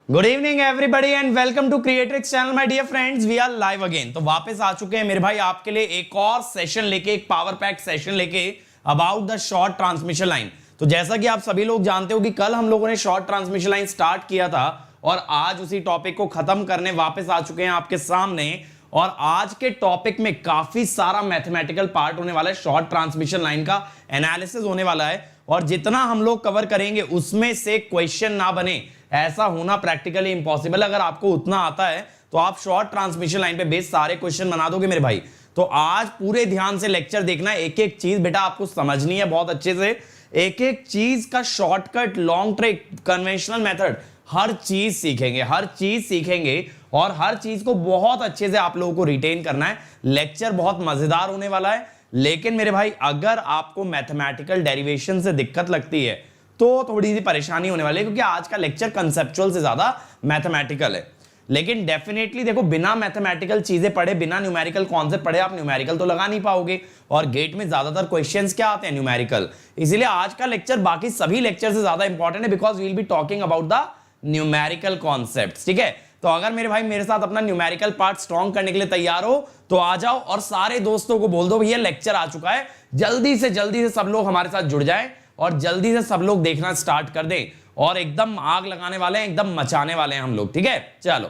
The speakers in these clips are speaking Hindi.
Good evening everybody and welcome to Kreatryx channel my dear friends. We are live again. तो वापस आ चुके हैं मेरे भाई आपके लिए एक और सेशन लेके, एक पावर पैक सेशन लेके about the short transmission line. तो जैसा कि आप सभी लोग जानते हो कि कल हम लोगों ने शॉर्ट ट्रांसमिशन लाइन स्टार्ट किया था और आज उसी टॉपिक को खत्म करने वापस आ चुके हैं आपके सामने। और आज के टॉपिक में काफी सारा मैथमेटिकल पार्ट होने वाला है, शॉर्ट ट्रांसमिशन लाइन का एनालिसिस होने वाला है और जितना हम लोग कवर करेंगे उसमें से क्वेश्चन ना बने ऐसा होना प्रैक्टिकली इंपॉसिबल। अगर आपको उतना आता है तो आप शॉर्ट ट्रांसमिशन लाइन पे बेस सारे क्वेश्चन बना दोगे मेरे भाई। तो आज पूरे ध्यान से लेक्चर देखना, एक एक चीज बेटा आपको समझनी है बहुत अच्छे से, एक एक चीज का shortcut, long trick, conventional method, हर चीज सीखेंगे, हर चीज सीखेंगे और हर चीज को बहुत अच्छे से आप लोगों को रिटेन करना है। लेक्चर बहुत मजेदार होने वाला है। लेकिन मेरे भाई अगर आपको मैथमेटिकल डेरिवेशन से दिक्कत लगती है तो थोड़ी सी परेशानी होने वाली है, क्योंकि आज का लेक्चर कंसेप्चुअल से ज्यादा मैथमेटिकल है। लेकिन डेफिनेटली देखो, बिना मैथमेटिकल चीजें पढ़े, बिना न्यूमेरिकल कॉन्सेप्ट पढ़े आप न्यूमेरिकल तो लगा नहीं पाओगे। और गेट में ज्यादातर क्वेश्चंस क्या आते हैं? न्यूमेरिकल। इसीलिए आज का लेक्चर बाकी सभी लेक्चर से ज्यादा इंपॉर्टेंट है, because we will be talking about the numerical concepts. ठीक है, तो अगर मेरे भाई मेरे साथ अपना न्यूमेरिकल पार्ट स्ट्रॉन्ग करने के लिए तैयार हो तो आ जाओ और सारे दोस्तों को बोल दो भैया लेक्चर आ चुका है, जल्दी से सब लोग हमारे साथ जुड़ जाएं और जल्दी से सब लोग देखना स्टार्ट कर दें। और एकदम आग लगाने वाले हैं, एकदम मचाने वाले हैं हम लोग। ठीक है, चलो।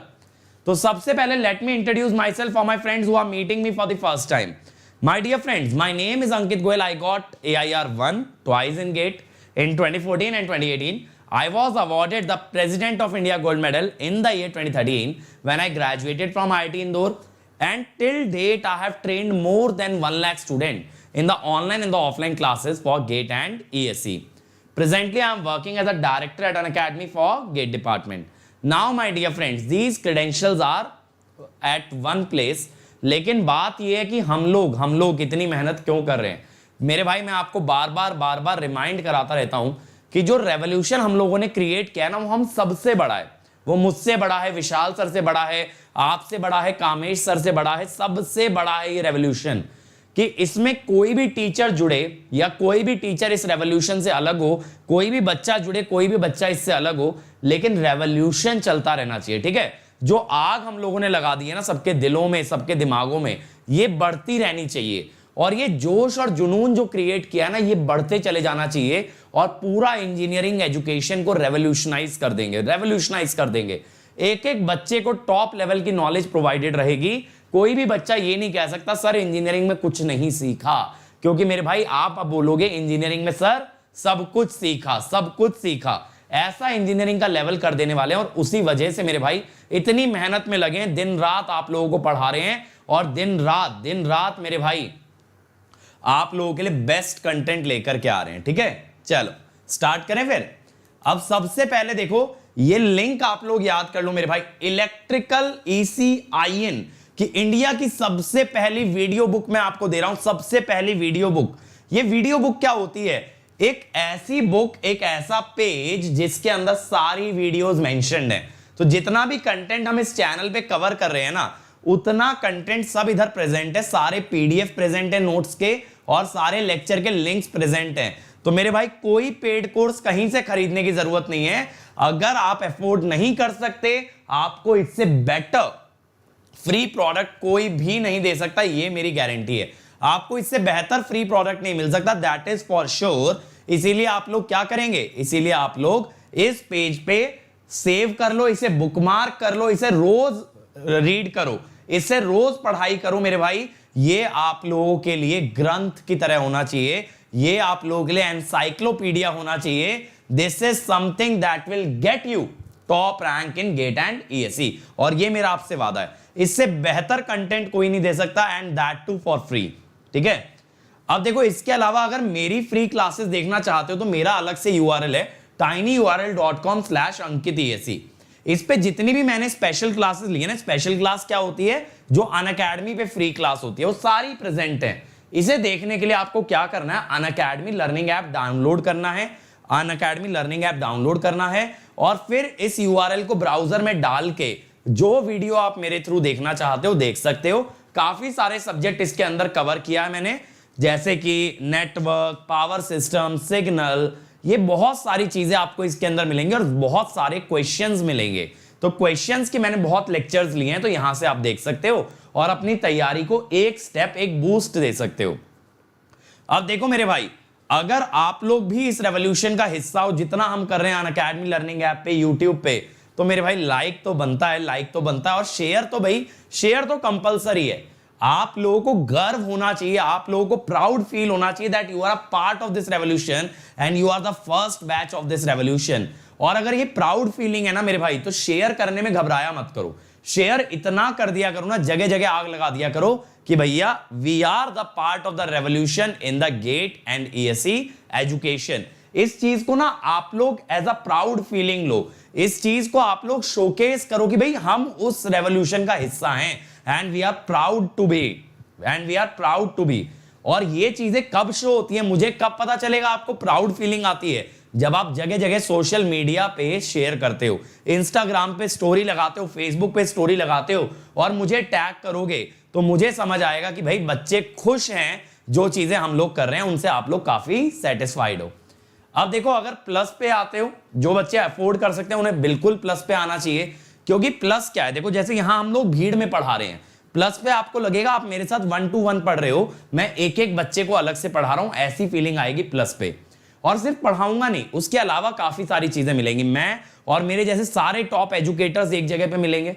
तो सबसे पहले let me introduce myself for my friends who are meeting me for the first time. My dear friends, my name is Ankit Goyal. I got AIR 1 twice in GATE in 2014 and 2018. I was awarded the President of India Gold Medal in the year 2013 when I graduated from IIT Indore, and till date I have trained more than 1 lakh students in the online and the offline classes for GATE and ESE. Presently I am working as a director at an academy for GATE department. Now my dear friends, these credentials are at one place. लेकिन बात यह है कि हम लोग इतनी मेहनत क्यों कर रहे हैं मेरे भाई। मैं आपको बार बार रिमाइंड कराता रहता हूं कि जो रेवोल्यूशन हम लोगों ने क्रिएट किया ना, वो हम सबसे बड़ा है। वो मुझसे बड़ा है, विशाल सर से बड़ा है, आपसे बड़ा है, कामेश सर से बड़ा है, सबसे बड़ा है ये रेवोल्यूशन। कि इसमें कोई भी टीचर जुड़े या कोई भी टीचर इस रेवोल्यूशन से अलग हो, कोई भी बच्चा जुड़े, कोई भी बच्चा इससे अलग हो, लेकिन रेवोल्यूशन चलता रहना चाहिए। ठीक है, जो आग हम लोगों ने लगा दी है ना सबके दिलों में, सबके दिमागों में, ये बढ़ती रहनी चाहिए। और ये जोश और जुनून जो क्रिएट किया ना, ये बढ़ते चले जाना चाहिए और पूरा इंजीनियरिंग एजुकेशन को रेवोल्यूशनाइज कर देंगे। एक एक बच्चे को टॉप लेवल की नॉलेज प्रोवाइडेड रहेगी। कोई भी बच्चा ये नहीं कह सकता सर इंजीनियरिंग में कुछ नहीं सीखा, क्योंकि मेरे भाई आप अब बोलोगे इंजीनियरिंग में सर सब कुछ सीखा। ऐसा इंजीनियरिंग का लेवल कर देने वाले हैं और उसी वजह से मेरे भाई इतनी मेहनत में लगे हैं, दिन रात आप लोगों को पढ़ा रहे हैं और दिन रात मेरे भाई आप लोगों के लिए बेस्ट कंटेंट लेकर के आ रहे हैं। ठीक है, चलो स्टार्ट करें फिर। अब सबसे पहले देखो, ये लिंक आप लोग याद कर लो मेरे भाई, इलेक्ट्रिकल ECIN कि इंडिया की सबसे पहली वीडियो बुक मैं आपको दे रहा हूं, सबसे पहली वीडियो बुक। ये वीडियो बुक क्या होती है? एक ऐसी बुक, एक ऐसा पेज जिसके अंदर सारी वीडियोस मेंशन्ड है। तो जितना भी कंटेंट हम इस चैनल पे कवर कर रहे हैं ना, उतना कंटेंट सब इधर प्रेजेंट है, सारे PDF प्रेजेंट है नोट्स के और सारे लेक्चर के लिंक्स प्रेजेंट हैं। तो मेरे भाई कोई पेड कोर्स कहीं से खरीदने की जरूरत नहीं है। अगर आप अफोर्ड नहीं कर सकते, आपको इससे बेटर फ्री प्रोडक्ट कोई भी नहीं दे सकता, ये मेरी गारंटी है। आपको इससे बेहतर फ्री प्रोडक्ट नहीं मिल सकता, दैट इज फॉर श्योर। इसीलिए आप लोग क्या करेंगे, इसीलिए आप लोग इस पेज पे सेव कर लो, इसे बुकमार्क कर लो, इसे रोज रीड करो, इससे रोज पढ़ाई करो मेरे भाई। ये आप लोगों के लिए ग्रंथ की तरह होना चाहिए, ये आप लोगों के लिए एनसाइक्लोपीडिया होना चाहिए। This is something that will get you top rank in GATE and ESE। और ये मेरा आपसे वादा है, इससे बेहतर कंटेंट कोई नहीं दे सकता, and that too for free. ठीक है, अब देखो इसके अलावा अगर मेरी फ्री क्लासेस देखना चाहते हो तो मेरा अलग से URL है tinyurl.com/ankitese। इस पे जितनी भी मैंने स्पेशल क्लासेस ली है ना, स्पेशल क्लास क्या होती है, जो अनअकैडमी पे फ्री क्लास होती है, वो सारी प्रेजेंट है। इसे देखने के लिए आपको क्या करना है, अनअकैडमी लर्निंग ऐप डाउनलोड करना है, और फिर इस URL को ब्राउजर में डाल के जो वीडियो आप मेरे थ्रू देखना चाहते हो देख सकते हो। काफी सारे सब्जेक्ट इसके अंदर कवर किया है मैंने, जैसे कि नेटवर्क, पावर सिस्टम, सिग्नल, ये बहुत सारी चीजें आपको इसके अंदर मिलेंगी और बहुत सारे क्वेश्चंस मिलेंगे। तो क्वेश्चंस की मैंने बहुत लेक्चर्स लिए हैं, तो यहां से आप देख सकते हो और अपनी तैयारी को एक स्टेप, एक बूस्ट दे सकते हो। अब देखो मेरे भाई, अगर आप लोग भी इस रेवोल्यूशन का हिस्सा हो जितना हम कर रहे हैं अनअकैडमी लर्निंग ऐप पे, यूट्यूब पे, तो मेरे भाई लाइक तो बनता है, लाइक तो बनता है, और शेयर तो भाई, शेयर तो कंपलसरी है। आप लोगों को गर्व होना चाहिए, आप लोगों को प्राउड फील होना चाहिए that you are a part of this revolution and you are the first batch of this revolution. और अगर ये प्राउड फीलिंग है ना मेरे भाई, तो शेयर करने में घबराया मत करो। शेयर इतना कर दिया करो ना, जगह जगह आग लगा दिया करो कि भैया we are the part of the revolution in the GATE and ESE education. इस चीज को ना आप लोग एज अ प्राउड फीलिंग लो, इस चीज को आप लोग शोकेस करो कि भाई हम उस रेवोल्यूशन का हिस्सा हैं and we are proud to be, and we are proud to be. और ये चीजें कब शो होती है, मुझे कब पता चलेगा आपको प्राउड फीलिंग आती है? जब आप जगह जगह सोशल मीडिया पे शेयर करते हो, इंस्टाग्राम पे स्टोरी लगाते हो, फेसबुक पे स्टोरी लगाते हो और मुझे टैग करोगे, तो मुझे समझ आएगा कि भाई बच्चे खुश हैं, जो चीजें हम लोग कर रहे हैं उनसे आप लोग काफी सेटिस्फाइड हो। अब देखो, अगर प्लस पे आते हो, जो बच्चे अफोर्ड कर सकते हैं उन्हें बिल्कुल प्लस पे आना चाहिए, क्योंकि प्लस क्या है, देखो जैसे यहां हम लोग भीड़ में पढ़ा रहे हैं, प्लस पे आपको लगेगा आप मेरे साथ 1 to 1 पढ़ रहे हो, मैं एक एक बच्चे को अलग से पढ़ा रहा हूं, ऐसी फीलिंग आएगी प्लस पे। और सिर्फ पढ़ाऊंगा नहीं, उसके अलावा काफी सारी चीजें मिलेंगी, मैं और मेरे जैसे सारे टॉप एजुकेटर्स एक जगह पे मिलेंगे।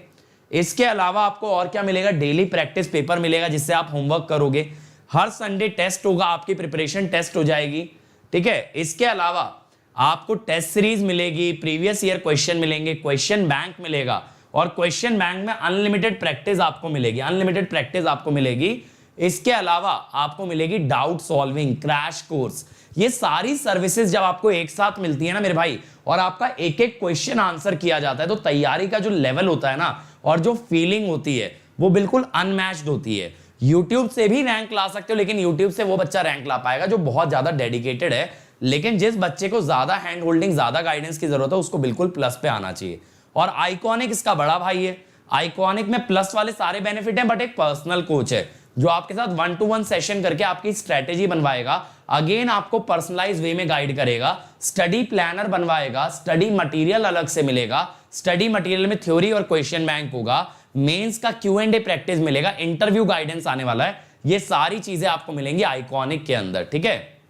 इसके अलावा आपको और क्या मिलेगा, डेली प्रैक्टिस पेपर मिलेगा जिससे आप होमवर्क करोगे, हर संडे टेस्ट होगा, आपकी प्रिपरेशन टेस्ट हो जाएगी, ठीक है। इसके अलावा आपको टेस्ट सीरीज मिलेगी, प्रीवियस ईयर क्वेश्चन मिलेंगे, क्वेश्चन बैंक मिलेगा, और क्वेश्चन बैंक में अनलिमिटेड प्रैक्टिस आपको मिलेगी, अनलिमिटेड प्रैक्टिस आपको मिलेगी। इसके अलावा आपको मिलेगी डाउट सॉल्विंग, क्रैश कोर्स। ये सारी सर्विसेज जब आपको एक साथ मिलती है ना मेरे भाई, और आपका एक एक क्वेश्चन आंसर किया जाता है, तो तैयारी का जो लेवल होता है ना और जो फीलिंग होती है वो बिल्कुल अनमैच्ड होती है। यूट्यूब से भी रैंक ला सकते हो, लेकिन यूट्यूब से वो बच्चा रैंक ला पाएगा जो बहुत ज्यादा डेडिकेटेड है, लेकिन जिस बच्चे को ज्यादा हैंड होल्डिंग, ज्यादा गाइडेंस की जरूरत है, उसको बिल्कुल प्लस पे आना चाहिए। और आइकॉनिक इसका बड़ा भाई है। आइकॉनिक में प्लस वाले सारे बेनिफिट हैं, बट एक पर्सनल कोच है जो आपके साथ 1 to 1 सेशन करके आपकी स्ट्रेटेजी बनवाएगा, अगेन आपको पर्सनलाइज वे में गाइड करेगा, स्टडी प्लानर बनवाएगा, स्टडी मटेरियल अलग से मिलेगा, स्टडी मटेरियल में थ्योरी और क्वेश्चन बैंक होगा, मेंस का Q&A प्रैक्टिस मिलेगा, इंटरव्यू गाइडेंस आने वाला है, ये सारी चीजें आपको मिलेंगी आइकॉनिक के अंदर, ठीक है।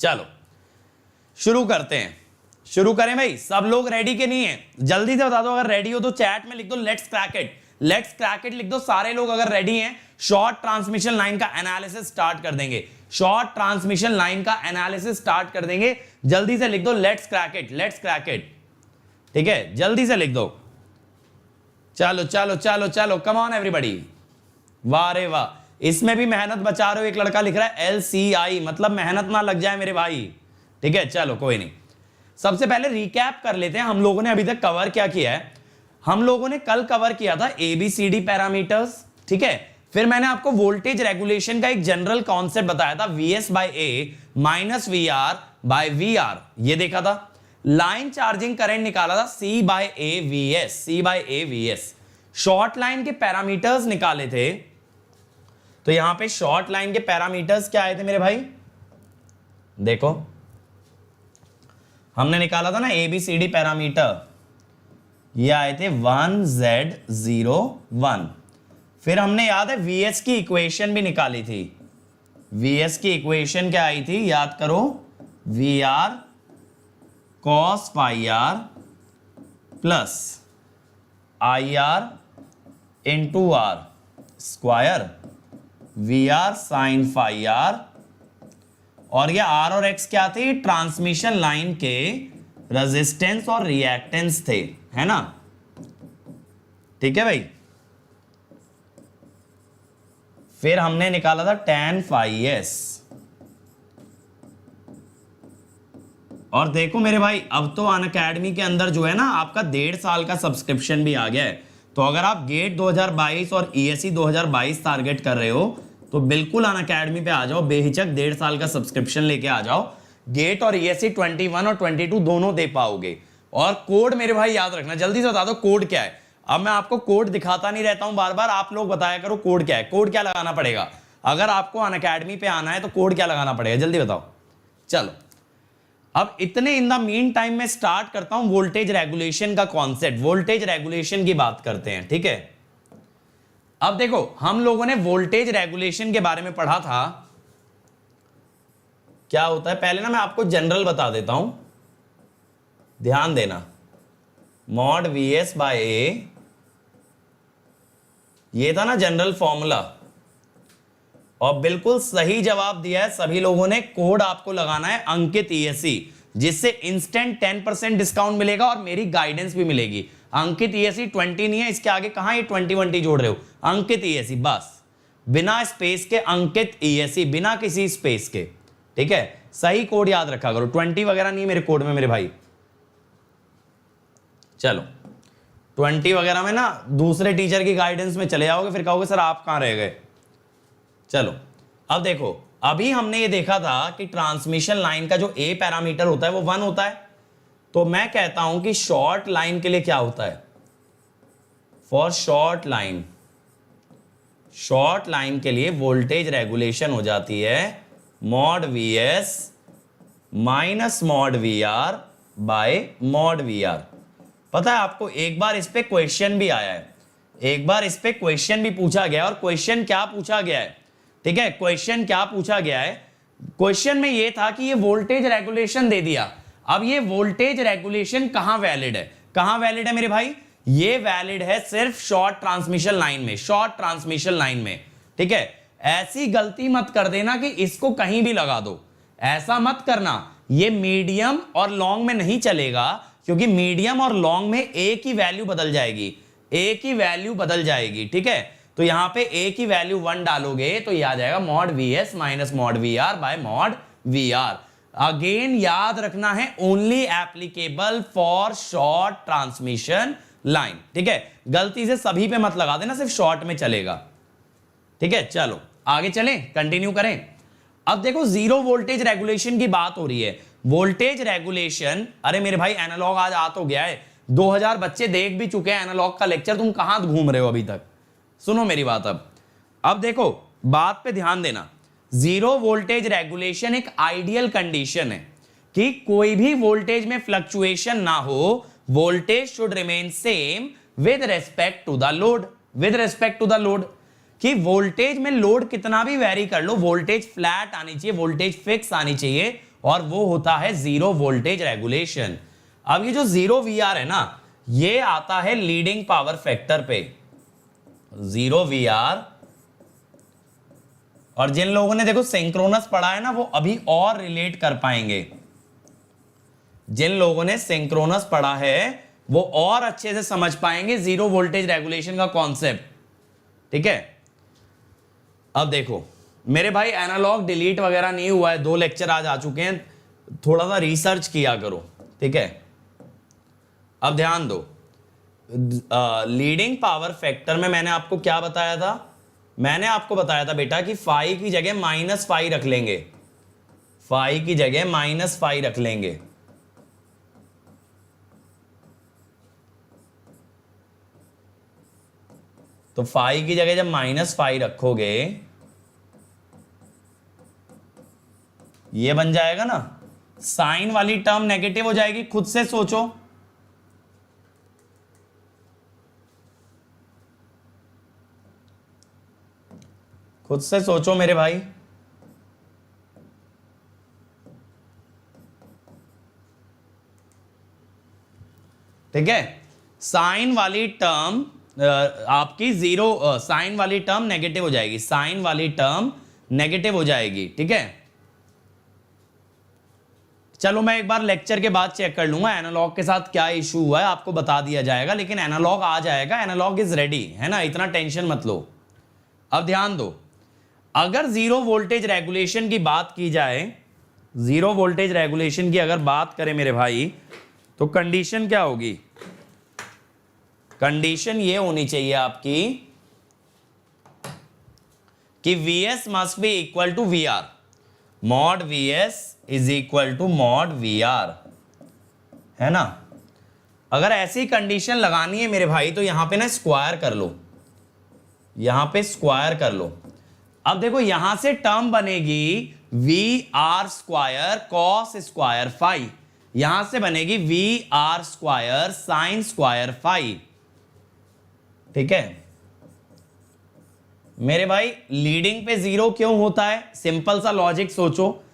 चलो शुरू करते हैं, शुरू करें भाई। सब लोग रेडी के नहीं है? जल्दी से बता दो, अगर रेडी हो तो चैट में लिख दो let's crack it, let's crack it लिख दो सारे लोग अगर रेडी हैं। शॉर्ट ट्रांसमिशन लाइन का एनालिसिस स्टार्ट कर देंगे, शॉर्ट ट्रांसमिशन लाइन का एनालिसिस स्टार्ट कर देंगे। जल्दी से लिख दो let's crack it, let's crack it, ठीक है, जल्दी से लिख दो। चलो चलो चलो चलो, कम ऑन एवरीबॉडी, वाह रे वाह, इसमें भी मेहनत बचा रहे हो। एक लड़का लिख रहा है LCI, मतलब मेहनत ना लग जाए मेरे भाई, ठीक है। चलो कोई नहीं, सबसे पहले रिकैप कर लेते हैं हम लोगों ने अभी तक कवर क्या किया है। हम लोगों ने कल कवर किया था ABCD पैरामीटर्स, ठीक है। फिर मैंने आपको वोल्टेज रेगुलेशन का एक जनरल कॉन्सेप्ट बताया था, VS/A माइनस VR/VR, ये देखा था। लाइन चार्जिंग करंट निकाला था C/AVS, C/AVS। शॉर्ट लाइन के पैरामीटर्स निकाले थे, तो यहां पे शॉर्ट लाइन के पैरामीटर्स क्या आए थे मेरे भाई, देखो हमने निकाला था ना ABCD पैरामीटर, ये आए थे 1Z01। फिर हमने याद है VS की इक्वेशन भी निकाली थी। VS की इक्वेशन क्या आई थी, याद करो, VR cos phi r plus IR into R square VR sin phi r, और ये R और X क्या थे, ट्रांसमिशन लाइन के रेजिस्टेंस और रिएक्टेंस थे, है ना, ठीक है भाई। फिर हमने निकाला था tan phi s, और देखो मेरे भाई अब तो अनअकैडमी के अंदर जो है ना आपका 1.5 साल का सब्सक्रिप्शन भी आ गया है। तो अगर आप गेट 2022 और ESE 2022 टारगेट कर रहे हो तो बिल्कुल अनअकैडमी पे आ जाओ, बेहिचक 1.5 साल का सब्सक्रिप्शन लेके आ जाओ। गेट और ESE 21 और 22 दोनों दे पाओगे। और कोड मेरे भाई याद रखना, जल्दी से बता दो कोड क्या है। अब मैं आपको कोड दिखाता नहीं रहता हूं बार बार, आप लोग बताया करो कोड क्या है, कोड क्या लगाना पड़ेगा। अगर आपको अनअकैडमी पे आना है तो कोड क्या लगाना पड़ेगा, जल्दी बताओ। चलो अब इतने इन द मीन टाइम में स्टार्ट करता हूं वोल्टेज रेगुलेशन का कॉन्सेप्ट, वोल्टेज रेगुलेशन की बात करते हैं, ठीक है। अब देखो हम लोगों ने वोल्टेज रेगुलेशन के बारे में पढ़ा था, क्या होता है पहले ना मैं आपको जनरल बता देता हूं, ध्यान देना। मॉड वीएस बाय ए, ये था ना जनरल फॉर्मूला, और बिल्कुल सही जवाब दिया है सभी लोगों ने। कोड आपको लगाना है अंकित ईएससी, जिससे इंस्टेंट 10% डिस्काउंट मिलेगा और मेरी गाइडेंस भी मिलेगी। अंकित ईएससी 20 नहीं है, इसके आगे कहां ये 20 जोड़ रहे हो, अंकित ईएससी बस, बिना स्पेस के अंकित ईएससी, बिना किसी स्पेस के, ठीक है। सही कोड याद रखा करो, 20 वगैरह नहीं मेरे कोड में मेरे भाई। चलो 20 वगैरह में ना दूसरे टीचर की गाइडेंस में चले जाओगे, फिर कहोगे सर आप कहां रह गए। चलो अब देखो, अभी हमने ये देखा था कि ट्रांसमिशन लाइन का जो ए पैरामीटर होता है वो 1 होता है। तो मैं कहता हूं कि शॉर्ट लाइन के लिए क्या होता है, for short line, short line के लिए वोल्टेज रेगुलेशन हो जाती है mod V S minus mod V R by mod V R. पता है आपको, एक बार इस पे क्वेश्चन भी आया है, एक बार इस पे क्वेश्चन भी पूछा गया, और क्वेश्चन क्या पूछा गया है, ठीक है, क्वेश्चन क्या पूछा गया है, क्वेश्चन में यह था कि ये वोल्टेज रेगुलेशन दे दिया। अब ये वोल्टेज रेगुलेशन कहां वैलिड है, कहां वैलिड है मेरे भाई, ये वैलिड है सिर्फ शॉर्ट ट्रांसमिशन लाइन में, शॉर्ट ट्रांसमिशन लाइन में, ठीक है। ऐसी गलती मत कर देना कि इसको कहीं भी लगा दो, ऐसा मत करना। ये मीडियम और लॉन्ग में नहीं चलेगा, क्योंकि मीडियम और लॉन्ग में ए की वैल्यू बदल जाएगी, ए की वैल्यू बदल जाएगी, ठीक है। तो यहां पे ए की वैल्यू 1 डालोगे तो ये आ जाएगा mod V S minus mod V R by mod V R. Again याद रखना है, only applicable for short transmission line, ठीक है। गलती से सभी पे मत लगा देना, सिर्फ शॉर्ट में चलेगा, ठीक है। चलो आगे चलें, कंटिन्यू करें। अब देखो जीरो वोल्टेज रेगुलेशन की बात हो रही है। वोल्टेज रेगुलेशन, अरे मेरे भाई एनालॉग आज आ तो गया है, 2000 बच्चे देख भी चुके हैं एनालॉग का लेक्चर, तुम कहां घूम रहे हो अभी तक। सुनो मेरी बात, अब देखो बात पे ध्यान देना। जीरो वोल्टेज रेगुलेशन एक आइडियल कंडीशन है कि कोई भी वोल्टेज में फ्लक्चुएशन ना हो, voltage should remain same with respect to the load, with respect to the load, कि वोल्टेज में लोड कितना भी वेरी कर लो, वोल्टेज फ्लैट आनी चाहिए, वोल्टेज फिक्स आनी चाहिए, और वो होता है जीरो वोल्टेज रेगुलेशन। अब ये जो जीरो वीआर है ना, ये आता है लीडिंग पावर फैक्टर पे, जीरो वीआर। और जिन लोगों ने देखो सिंक्रोनस पढ़ा है ना, वो अभी और रिलेट कर पाएंगे, जिन लोगों ने सिंक्रोनस पढ़ा है वो और अच्छे से समझ पाएंगे जीरो वोल्टेज रेगुलेशन का कॉन्सेप्ट, ठीक है। अब देखो मेरे भाई, एनालॉग डिलीट वगैरह नहीं हुआ है, 2 लेक्चर आज आ चुके हैं, थोड़ा सा रिसर्च किया करो, ठीक है। अब ध्यान दो, लीडिंग पावर फैक्टर में मैंने आपको क्या बताया था, मैंने आपको बताया था बेटा कि फाई की जगह -फाई रख लेंगे, फाई की जगह -फाई रख लेंगे, तो फाई की जगह जब -फाई रखोगे ये बन जाएगा ना, साइन वाली टर्म नेगेटिव हो जाएगी, खुद से सोचो, खुद से सोचो मेरे भाई। ठीक है, साइन वाली टर्म आपकी जीरो, साइन वाली टर्म नेगेटिव हो जाएगी, साइन वाली टर्म नेगेटिव हो जाएगी, ठीक है। चलो मैं एक बार लेक्चर के बाद चेक कर लूंगा एनालॉग के साथ क्या इशू हुआ है, आपको बता दिया जाएगा, लेकिन एनालॉग आ जाएगा, एनालॉग इज रेडी, है ना, इतना टेंशन मत लो। अब ध्यान दो, अगर जीरो वोल्टेज रेगुलेशन की बात की जाए, जीरो वोल्टेज रेगुलेशन की अगर बात करें मेरे भाई, तो कंडीशन क्या होगी, कंडीशन ये होनी चाहिए आपकी कि Vs must be equal to VR, mod Vs is equal to mod VR, है ना। अगर ऐसी कंडीशन लगानी है मेरे भाई, तो यहां पे ना स्क्वायर कर लो, यहां पे स्क्वायर कर लो। अब देखो यहां से टर्म बनेगी V R square cos square phi, यहां से बनेगी V R square sine square phi. ठीक है मेरे भाई, लीडिंग पे जीरो क्यों होता है? सिंपल सा लॉजिक सोचो,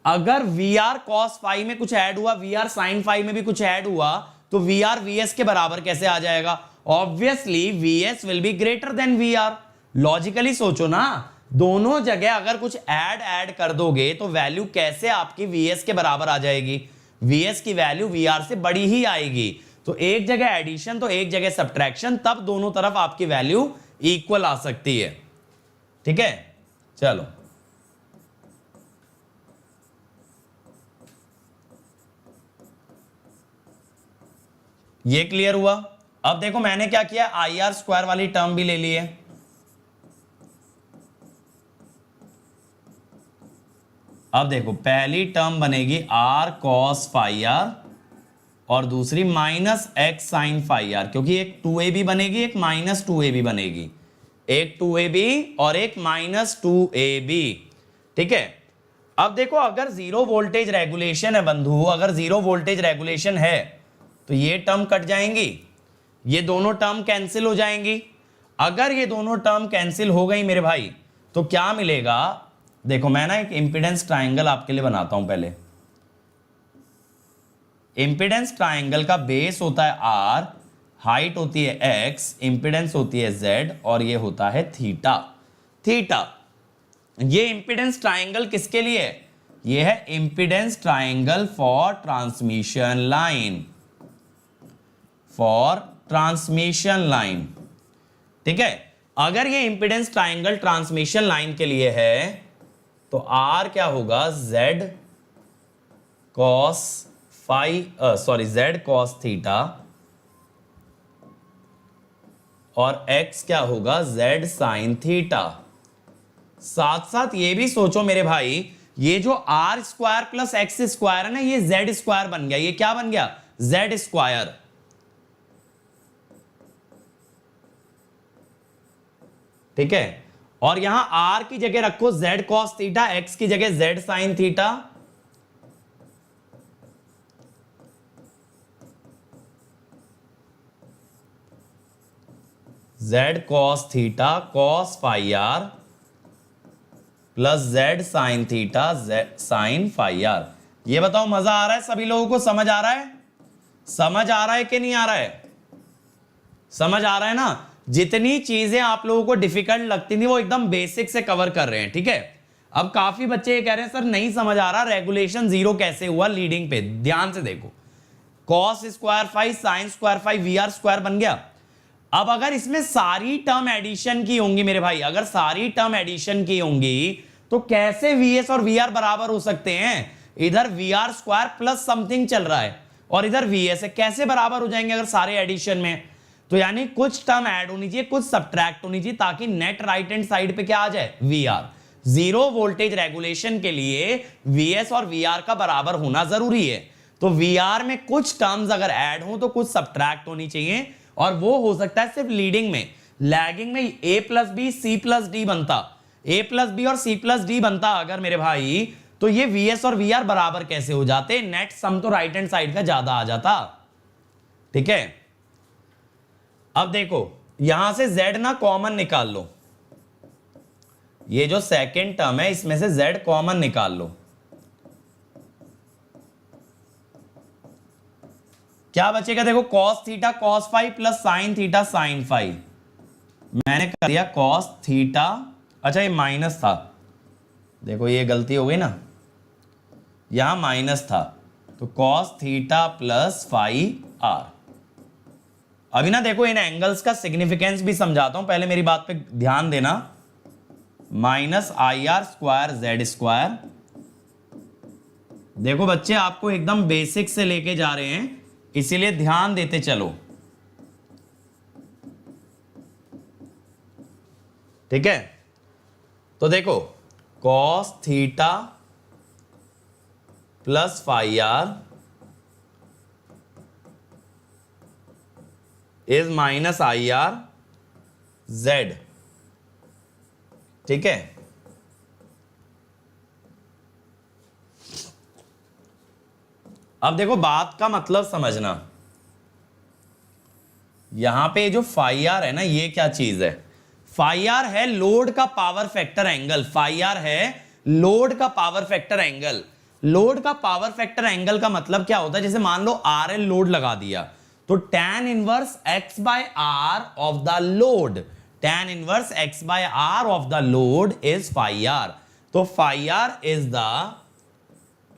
अगर वी आर कॉस फाई में कुछ ऐड हुआ, वी आर साइन फाई में भी कुछ ऐड हुआ, तो वी आर वी एस के बराबर कैसे आ जाएगा? Obviously V S will be greater than V R. Logically सोचो ना, दोनों जगह अगर कुछ ऐड कर दोगे तो वैल्यू कैसे आपकी वी एस के बराबर आ जाएगी? वी एस की वैल्यू वी आर से बड़ी ही आएगी। तो एक जगह एडिशन तो एक जगह सब्ट्रैक्शन, तब दोनों तरफ आपकी वैल्यू इक्वल आ सकती है। ठीक है चलो, ये क्लियर हुआ। अब देखो मैंने क्या किया, आई आर स्क्वायर वाली टर्म भी ले ली है। अब देखो पहली टर्म बनेगी आर कॉस फाई आर और दूसरी minus X sine phi R, क्योंकि एक 2ab बनेगी, एक माइनस 2ab बनेगी, एक 2ab और एक माइनस 2ab। ठीक है अब देखो, अगर जीरो वोल्टेज रेगुलेशन है बंधु, अगर जीरो वोल्टेज रेगुलेशन है तो ये टर्म कट जाएंगी, ये दोनों टर्म कैंसिल हो जाएंगी। अगर ये दोनों टर्म कैंसिल हो गई मेरे भाई, तो क्या मिलेगा? देखो मैं ना एक इंपीडेंस ट्रायंगल आपके लिए बनाता हूं पहले। इंपीडेंस ट्रायंगल का बेस होता है आर, हाइट होती है एक्स, इंपीडेंस होती है जेड और ये होता है थीटा। थीटा, ये इंपीडेंस ट्रायंगल किसके लिए है? ये है impedance triangle for transmission line, for transmission line. ठीक है, अगर ये इंपीडेंस ट्रायंगल ट्रांसमिशन लाइन के लिए है तो आर क्या होगा? Z cos phi, Z cos theta, और एक्स क्या होगा? Z sine theta. साथ साथ ये भी सोचो मेरे भाई, ये जो R square plus X square है ना, ये जेड स्क्वायर बन गया। ये क्या बन गया? Z square. ठीक है, और यहां आर की जगह रखो जेड कॉस थीटा, एक्स की जगह Z sine theta. Z cos theta cos phi R plus Z sine theta Z sine phi R. ये बताओ मजा आ रहा है? सभी लोगों को समझ आ रहा है? समझ आ रहा है कि नहीं आ रहा है? समझ आ रहा है ना? जितनी चीजें आप लोगों को डिफिकल्ट लगती थी वो एकदम बेसिक से कवर कर रहे हैं। ठीक है, अब काफी बच्चे ये कह रहे हैं सर नहीं समझ आ रहा, रेगुलेशन जीरो कैसे हुआ लीडिंग पे? ध्यान से देखो, cos square phi sine square phi V R square बन गया। अब अगर इसमें सारी टर्म एडिशन की होंगी मेरे भाई, अगर सारी टर्म एडिशन की होंगी तो कैसे वीएस और वीआर बराबर हो सकते हैं? इधर V R square plus something चल रहा है और इधर वीएस है, कैसे बराबर हो जाएंगे अगर सारे एडिशन में? तो यानी कुछ टर्म ऐड होनी चाहिए, कुछ सब्ट्रैक्ट होनी चाहिए, ताकि नेट राइट हैंड साइड पे क्या आ जाए? V R. Zero voltage regulation के लिए वीएस और वीआर का बराबर होना जरूरी है। तो वीआर में कुछ टर्म्स अगर ऐड हो तो कुछ सब्ट्रैक्ट होनी चाहिए, और वो हो सकता है सिर्फ लीडिंग में। लैगिंग में A plus B C plus D बनता, ए प्लस बी और सी प्लस डी बनता अगर मेरे भाई, तो ये वीएस और वीआर बराबर कैसे हो जाते? नेट सम तो राइट हैंड साइड का ज्यादा आ जाता। ठीक है, अब देखो यहां से z ना कॉमन निकाल लो, ये जो सेकंड टर्म है इसमें से z कॉमन निकाल लो। क्या बचेगा? देखो cos theta cos phi plus sine theta sine phi. मैंने कर दिया cos थीटा, अच्छा ये माइनस था, देखो ये गलती हो गई ना, यहां माइनस था, तो cos theta plus phi R. अभी ना देखो इन एंगल्स का सिग्निफिकेंस भी समझाता हूं, पहले मेरी बात पे ध्यान देना। Minus I R square Z square, देखो बच्चे आपको एकदम बेसिक से लेके जा रहे हैं, इसीलिए ध्यान देते चलो। ठीक है, तो देखो cos theta plus phi R is minus I R Z. ठीक है, अब देखो बात का मतलब समझना, यहां पे जो फाई आर है ना, ये क्या चीज है? फाई आर है लोड का power factor angle. Phi R है लोड का पावर फैक्टर एंगल। लोड का पावर फैक्टर एंगल का मतलब क्या होता है? जैसे मान लो आर एल लोड लगा दिया, तो tan inverse x by R of the load, tan inverse x by R of the load is phi R. तो phi R is the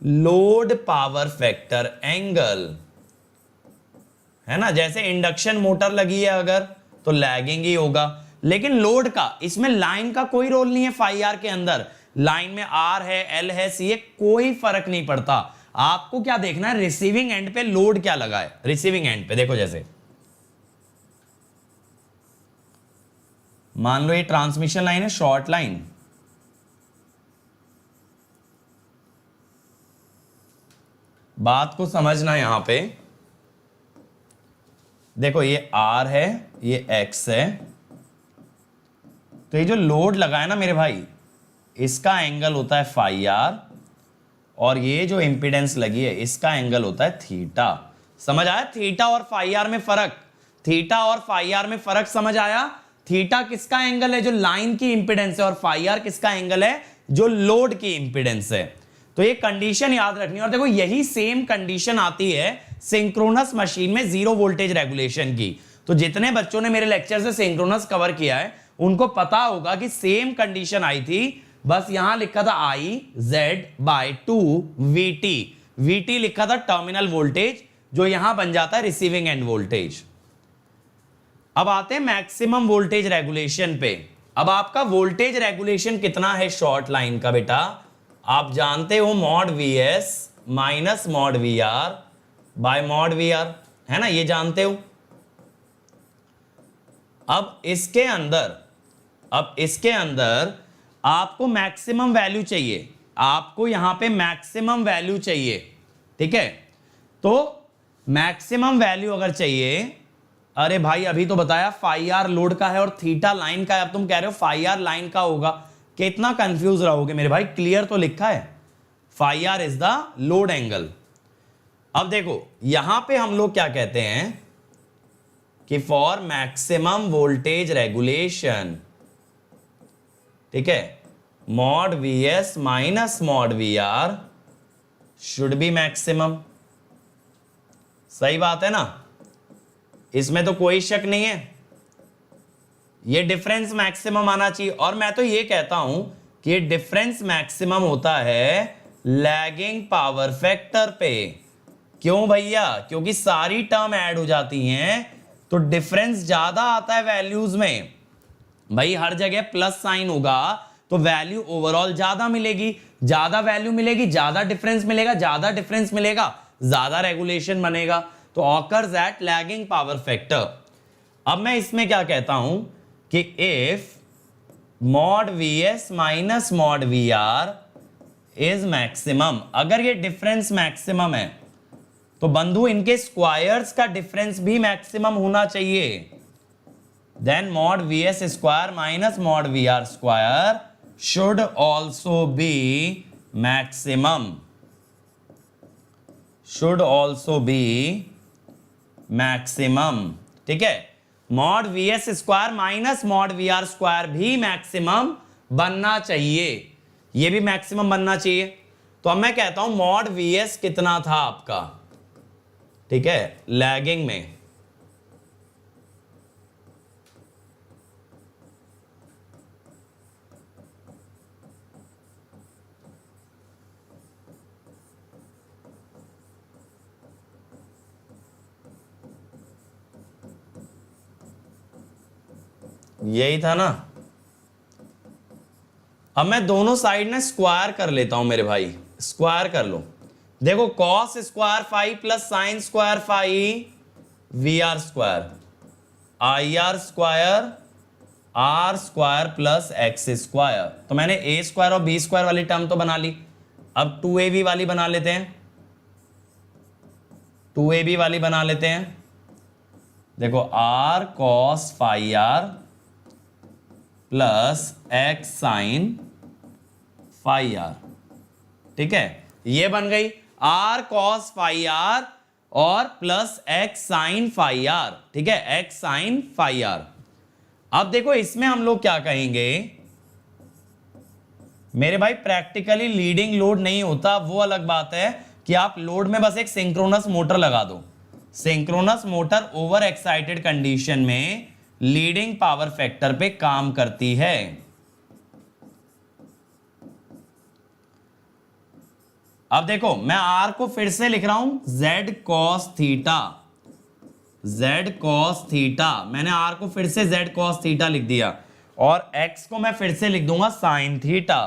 load power factor angle, है ना। जैसे इंडक्शन मोटर लगी है अगर, तो लैगिंग ही होगा। लेकिन लोड का, इसमें लाइन का कोई रोल नहीं है फाई आर के अंदर। लाइन में आर है, एल है, सी है, कोई फर्क नहीं पड़ता। आपको क्या देखना है? रिसीविंग एंड पे लोड क्या लगा है। रिसीविंग एंड पे देखो, जैसे मान लो ये ट्रांसमिशन लाइन है, शॉर्ट लाइन, बात को समझना यहां पे। देखो ये R है, ये X है, तो ये जो लोड लगा है ना मेरे भाई, इसका एंगल होता है फाई आर, और ये जो इंपीडेंस लगी है इसका एंगल होता है थीटा। समझ आया? थीटा और फाई आर में फर्क, थीटा और फाई आर में फर्क समझ आया? थीटा किसका एंगल है? जो लाइन की इंपीडेंस है, और फाई आर किसका एंगल है? जो लोड की इंपीडेंस है। तो ये कंडीशन याद रखनी है। और देखो यही सेम कंडीशन आती है सिंक्रोनस मशीन में जीरो वोल्टेज रेगुलेशन की। तो जितने बच्चों ने मेरे लेक्चर से सिंक्रोनस कवर किया है उनको पता होगा कि सेम कंडीशन आई थी, बस यहां लिखा था I Z by 2 VT. VT लिखा था टर्मिनल वोल्टेज, जो यहां बन जाता है रिसीविंग एंड वोल्टेज। अब आते हैं मैक्सिमम वोल्टेज रेगुलेशन पे। अब आपका वोल्टेज रेगुलेशन कितना है शॉर्ट लाइन का बेटा? आप जानते हो mod V S minus mod V R by mod V R, है ना, ये जानते हो। अब इसके अंदर आपको मैक्सिमम वैल्यू चाहिए, आपको यहां पे मैक्सिमम वैल्यू चाहिए, ठीक है। तो मैक्सिमम वैल्यू अगर चाहिए, अरे भाई अभी तो बताया फाई आर लोड का है और थीटा लाइन का है, अब तुम कह रहे हो फाई आर लाइन का होगा, कितना कंफ्यूज रहोगे मेरे भाई। क्लियर तो लिखा है, phi R is the load angle. अब देखो यहां पे हम लोग क्या कहते हैं कि फॉर मैक्सिमम वोल्टेज रेगुलेशन, ठीक है, mod V S minus mod V R should be maximum. सही बात है ना, इसमें तो कोई शक नहीं है, ये डिफरेंस मैक्सिमम आना चाहिए। और मैं तो ये कहता हूं कि ये डिफरेंस मैक्सिमम होता है लैगिंग पावर फैक्टर पे। क्यों भैया? क्योंकि सारी टर्म ऐड हो जाती हैं तो डिफरेंस ज्यादा आता है वैल्यूज में। भाई हर जगह प्लस साइन होगा तो वैल्यू ओवरऑल ज्यादा मिलेगी, ज्यादा वैल्यू मिलेगी, ज्यादा डिफरेंस मिलेगा, ज्यादा डिफरेंस मिलेगा, ज्यादा रेगुलेशन बनेगा। तो occurs at lagging power factor. अब मैं इसमें क्या कहता हूं कि if mod V S minus mod V R is maximum, अगर ये डिफरेंस मैक्सिमम है तो बंधु इनके स्क्वायर्स का डिफरेंस भी मैक्सिमम होना चाहिए। Then mod V S square minus mod V R square should also be maximum, should also be maximum, ठीक है। Mod V S square minus mod V R square भी मैक्सिमम बनना चाहिए, ये भी मैक्सिमम बनना चाहिए। तो अब मैं कहता हूं मॉड वी एस कितना था आपका, ठीक है, लैगिंग में, यही था ना। अब मैं दोनों साइड ने स्क्वायर कर लेता हूं मेरे भाई, स्क्वायर कर लो। देखो cos square phi plus sine square phi V R square, I R square R square plus X square. तो मैंने ए स्क्वायर और बी स्क्वायर वाली टर्म तो बना ली। अब 2ab वाली बना लेते हैं, 2ab वाली बना लेते हैं। देखो R cos phi R plus X sine phi R, ठीक है, ये बन गई। आर कॉस फाई आर और plus X sine phi R, ठीक है, एक्स साइन फाई आर। अब देखो इसमें हम लोग क्या कहेंगे मेरे भाई, प्रैक्टिकली लीडिंग लोड नहीं होता, वो अलग बात है कि आप लोड में बस एक सिंक्रोनस मोटर लगा दो। Synchronous motor over excited condition में लीडिंग पावर फैक्टर पे काम करती है। अब देखो मैं आर को फिर से लिख रहा हूं z cos theta, z cos theta, मैंने आर को फिर से z cos थीटा लिख दिया और x को मैं फिर से लिख दूंगा sin थीटा।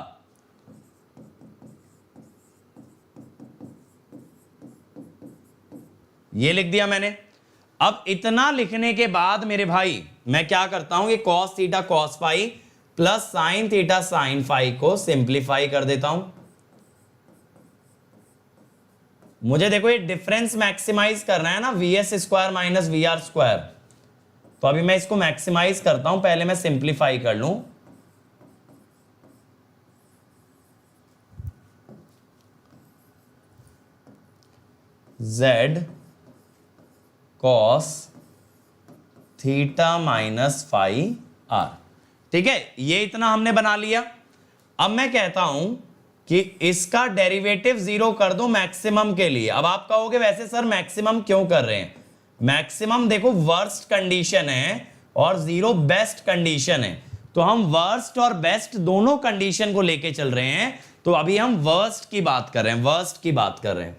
ये लिख दिया मैंने। अब इतना लिखने के बाद मेरे भाई मैं क्या करता हूं, ये cos theta cos phi plus sin theta sin phi को सिंप्लीफाई कर देता हूं। मुझे देखो ये डिफरेंस मैक्सिमाइज करना है ना, V S square minus V R square, तो अभी मैं इसको मैक्सिमाइज करता हूं, पहले मैं सिंप्लीफाई कर लूं। z cos theta minus phi R, ठीक है, ये इतना हमने बना लिया। अब मैं कहता हूं कि इसका डेरिवेटिव जीरो कर दो मैक्सिमम के लिए। अब आप कहोगे वैसे सर मैक्सिमम क्यों कर रहे हैं, मैक्सिमम देखो वर्स्ट कंडीशन है और जीरो बेस्ट कंडीशन है, तो हम वर्स्ट और बेस्ट दोनों कंडीशन को लेके चल रहे हैं। तो अभी हम वर्स्ट की बात कर रहे हैं, वर्स्ट की बात कर रहे हैं,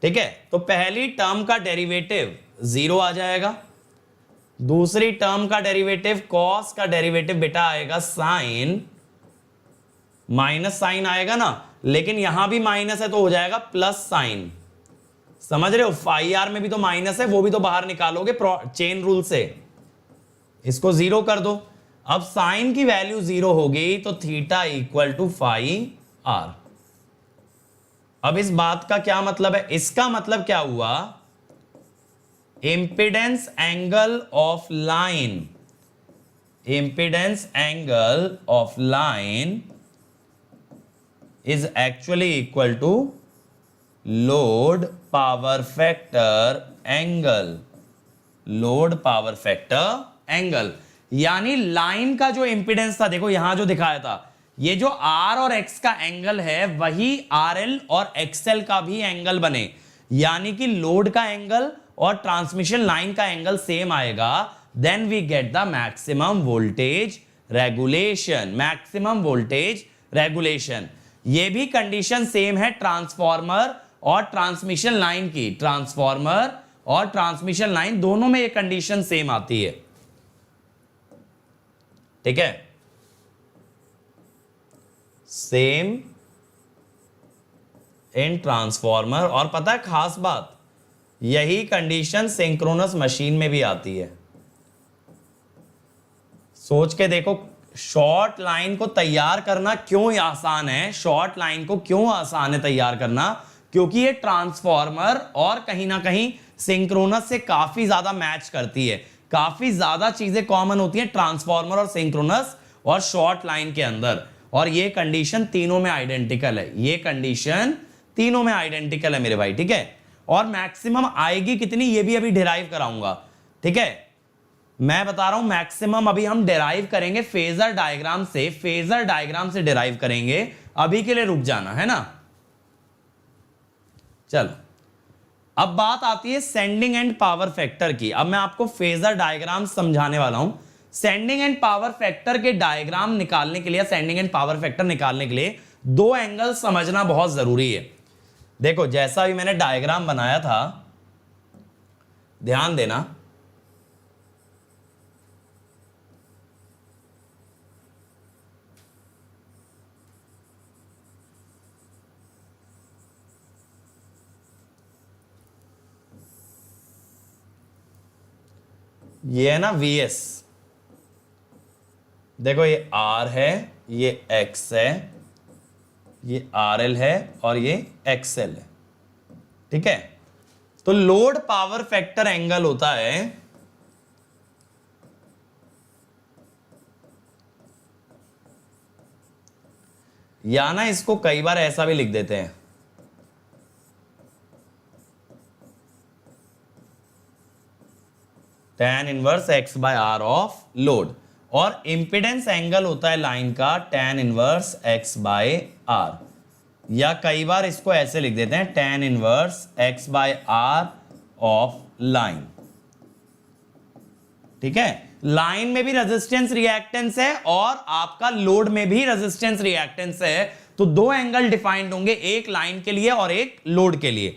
ठीक है। तो पहली टर्म का डेरिवेटिव जीरो आ जाएगा, दूसरी टर्म का डेरिवेटिव कॉस का डेरिवेटिव बेटा आएगा साइन, माइनस साइन आएगा ना, लेकिन यहां भी माइनस है तो हो जाएगा प्लस साइन, समझ रहे हो, फाई आर में भी तो माइनस है, वो भी तो बाहर निकालोगे चेन रूल से, इसको जीरो कर दो। अब साइन की वैल्यू जीरो हो गई तो theta equal to phi R. अब इस बात का क्या मतलब है, इसका मतलब क्या हुआ, impedance angle of line, impedance angle of line is actually equal to load power factor angle, load power factor angle। यानी लाइन का जो इंपिडेंस था, देखो यहां जो दिखाया था, ये जो R और X का एंगल है वही RL और XL का भी एंगल बने, यानी कि लोड का एंगल और ट्रांसमिशन लाइन का एंगल सेम आएगा, then we get the maximum voltage regulation, maximum voltage regulation. ये भी कंडीशन सेम है ट्रांसफॉर्मर और ट्रांसमिशन लाइन की, ट्रांसफॉर्मर और ट्रांसमिशन लाइन दोनों में ये कंडीशन सेम आती है, ठीक है, सेम इन ट्रांसफॉर्मर। और पता है खास बात, यही कंडीशन सिंक्रोनस मशीन में भी आती है। सोच के देखो, शॉर्ट लाइन को तैयार करना क्यों आसान है, शॉर्ट लाइन को क्यों आसान है तैयार करना, क्योंकि ये ट्रांसफॉर्मर और कहीं ना कहीं सिंक्रोनस से काफी ज्यादा मैच करती है, काफी ज्यादा चीजें कॉमन होती हैं ट्रांसफॉर्मर और सिंक्रोनस और शॉर्ट लाइन के अंदर, और ये कंडीशन तीनों में आइडेंटिकल है, ये कंडीशन तीनों में आइडेंटिकल है मेरे भाई, ठीक है। और मैक्सिमम आएगी कितनी ये भी अभी डिराइव कराऊंगा, ठीक है, मैं बता रहा हूं मैक्सिमम अभी हम डिराइव करेंगे फेजर डायग्राम से, फेजर डायग्राम से डिराइव करेंगे, अभी के लिए रुक जाना है ना। चलो अब बात आती है सेंडिंग एंड पावर फैक्टर की। अब मैं आपको फेजर डायग्राम समझाने वाला हूं। सेंडिंग एंड पावर फैक्टर के डायग्राम निकालने के लिए, सेंडिंग एंड पावर फैक्टर निकालने के लिए दो एंगल समझना बहुत जरूरी है। देखो जैसा भी मैंने डायग्राम बनाया था, ध्यान देना, ये है ना Vs, देखो ये R है, ये X है, ये RL है और ये XL है, ठीक है। तो लोड पावर फैक्टर एंगल होता है या ना, इसको कई बार ऐसा भी लिख देते हैं, tan inverse x by r of load, और इम्पिडेंस एंगल होता है लाइन का tan inverse x by r, या कई बार इसको ऐसे लिख देते हैं tan inverse x by r of line. ठीक है, लाइन में भी रेजिस्टेंस रिएक्टेंस है और आपका लोड में भी रेजिस्टेंस रिएक्टेंस है, तो दो एंगल डिफाइंड होंगे, एक लाइन के लिए और एक लोड के लिए।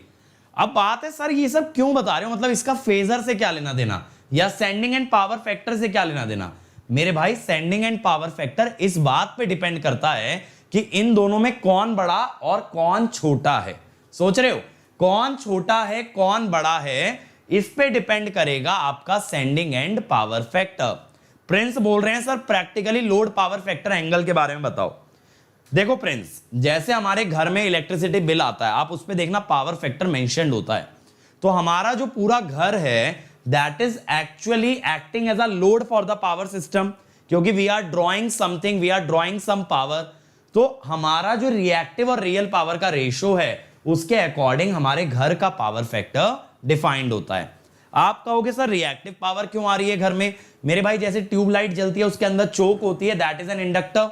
अब बात है सर ये सब क्यों बता रहे हो, मतलब इसका फेजर से क्या लेना देना या सेंडिंग एंड पावर फैक्टर से क्या लेना देना? मेरे भाई सेंडिंग एंड पावर फैक्टर इस बात पे डिपेंड करता है कि इन दोनों में कौन बड़ा और कौन छोटा है। सोच रहे हो कौन छोटा है कौन बड़ा है, इस पे डिपेंड करेगा आपका sending end power factor. Prince बोल रहे हैं sir practically load power factor angle के बारे में बताओ। देखो प्रिंस, जैसे हमारे घर में इलेक्ट्रिसिटी बिल आता है, आप उस पे देखना पावर फैक्टर मेंशन्ड होता है, तो हमारा जो पूरा घर है that is actually acting as a load for the power system, क्योंकि we are drawing something, we are drawing some power. तो हमारा जो रिएक्टिव और रियल पावर का रेशियो है उसके अकॉर्डिंग हमारे घर का पावर फैक्टर डिफाइंड होता है। आप कहोगे सर रिएक्टिव पावर क्यों आ रही है घर में? मेरे भाई जैसे ट्यूबलाइट जलती है उसके अंदर चोक होती है, दैट इज एन इंडक्टर।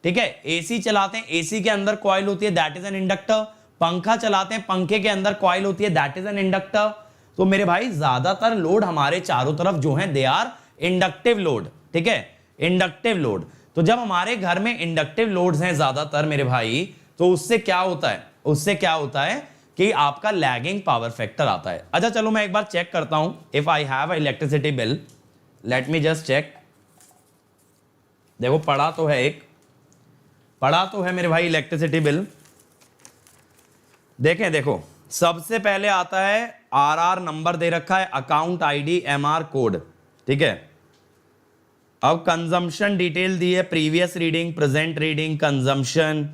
ठीक है, एसी चलाते हैं, एसी के अंदर कॉइल होती है, दैट इज एन इंडक्टर। पंखा चलाते हैं, पंखे के अंदर कॉइल होती है, दैट इज एन इंडक्टर। तो मेरे भाई ज्यादातर लोड हमारे चारों तरफ जो है दे आर इंडक्टिव लोड। ठीक है, इंडक्टिव लोड। तो जब हमारे घर में इंडक्टिव लोड्स हैं ज्यादातर मेरे भाई, तो उससे क्या होता है, उससे क्या होता है कि आपका लैगिंग पावर फैक्टर आता है। अच्छा चलो मैं एक बार चेक करता हूं, if I have electricity bill, let me just check. देखो पढ़ा तो है, एक पढ़ा तो है मेरे भाई इलेक्ट्रिसिटी बिल। देखें, देखो सबसे पहले आता है आरआर नंबर दे रखा है, अकाउंट आईडी, एमआर कोड। ठीक है, अब कंजम्पशन डिटेल दी है, previous reading, present reading, consumption,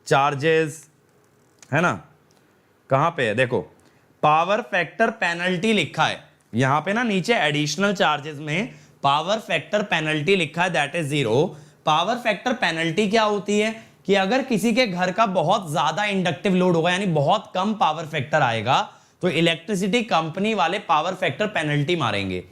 charges, है ना। कहां पे है, देखो पावर फैक्टर पेनल्टी लिखा है यहां पे ना नीचे, एडिशनल चार्जेस में पावर फैक्टर पेनल्टी लिखा है, that is 0। Power factor penalty क्या होती है कि अगर किसी के घर का बहुत ज्यादा इंडक्टिव लोड होगा, यानी बहुत कम पावर फैक्टर आएगा, तो इलेक्ट्रिसिटी कंपनी वाले पावर फैक्टर पेनल्टी मारेंगे।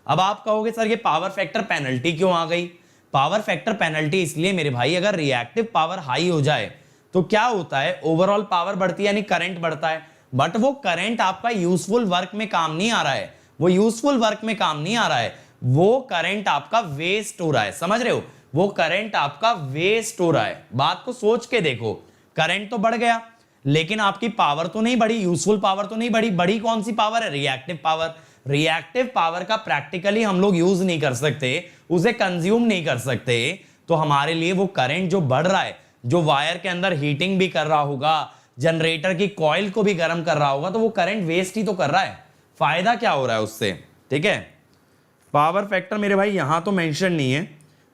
अब आप कहोगे सर ये पावर फैक्टर पेनल्टी क्यों आ गई? पावर फैक्टर पेनल्टी इसलिए मेरे भाई, अगर रिएक्टिव पावर हाई हो जाए तो क्या होता है, ओवरऑल पावर बढ़ती है यानी करंट बढ़ता है, बट वो करंट आपका यूजफुल वर्क में काम नहीं आ रहा है, वो यूजफुल वर्क में काम नहीं आ रहा है, वो करंट आपका वेस्ट हो रहा है। समझ रहे हो, वो करंट आपका वेस्ट हो रहा है। बात को सोच के देखो, करंट तो बढ़ गया लेकिन आपकी पावर तो नहीं बढ़ी, यूजफुल पावर तो नहीं बढ़ी। बढ़ी कौन सी पावर है? Reactive power. रिएक्टिव पावर का प्रैक्टिकली हम लोग यूज नहीं कर सकते, उसे कंज्यूम नहीं कर सकते, तो हमारे लिए वो करंट जो बढ़ रहा है, जो वायर के अंदर हीटिंग भी कर रहा होगा, जनरेटर की कॉइल को भी गर्म कर रहा होगा, तो वो करंट वेस्ट ही तो कर रहा है, फायदा क्या हो रहा है उससे? ठीक है, पावर फैक्टर मेरे भाई यहां तो मेंशन नहीं है,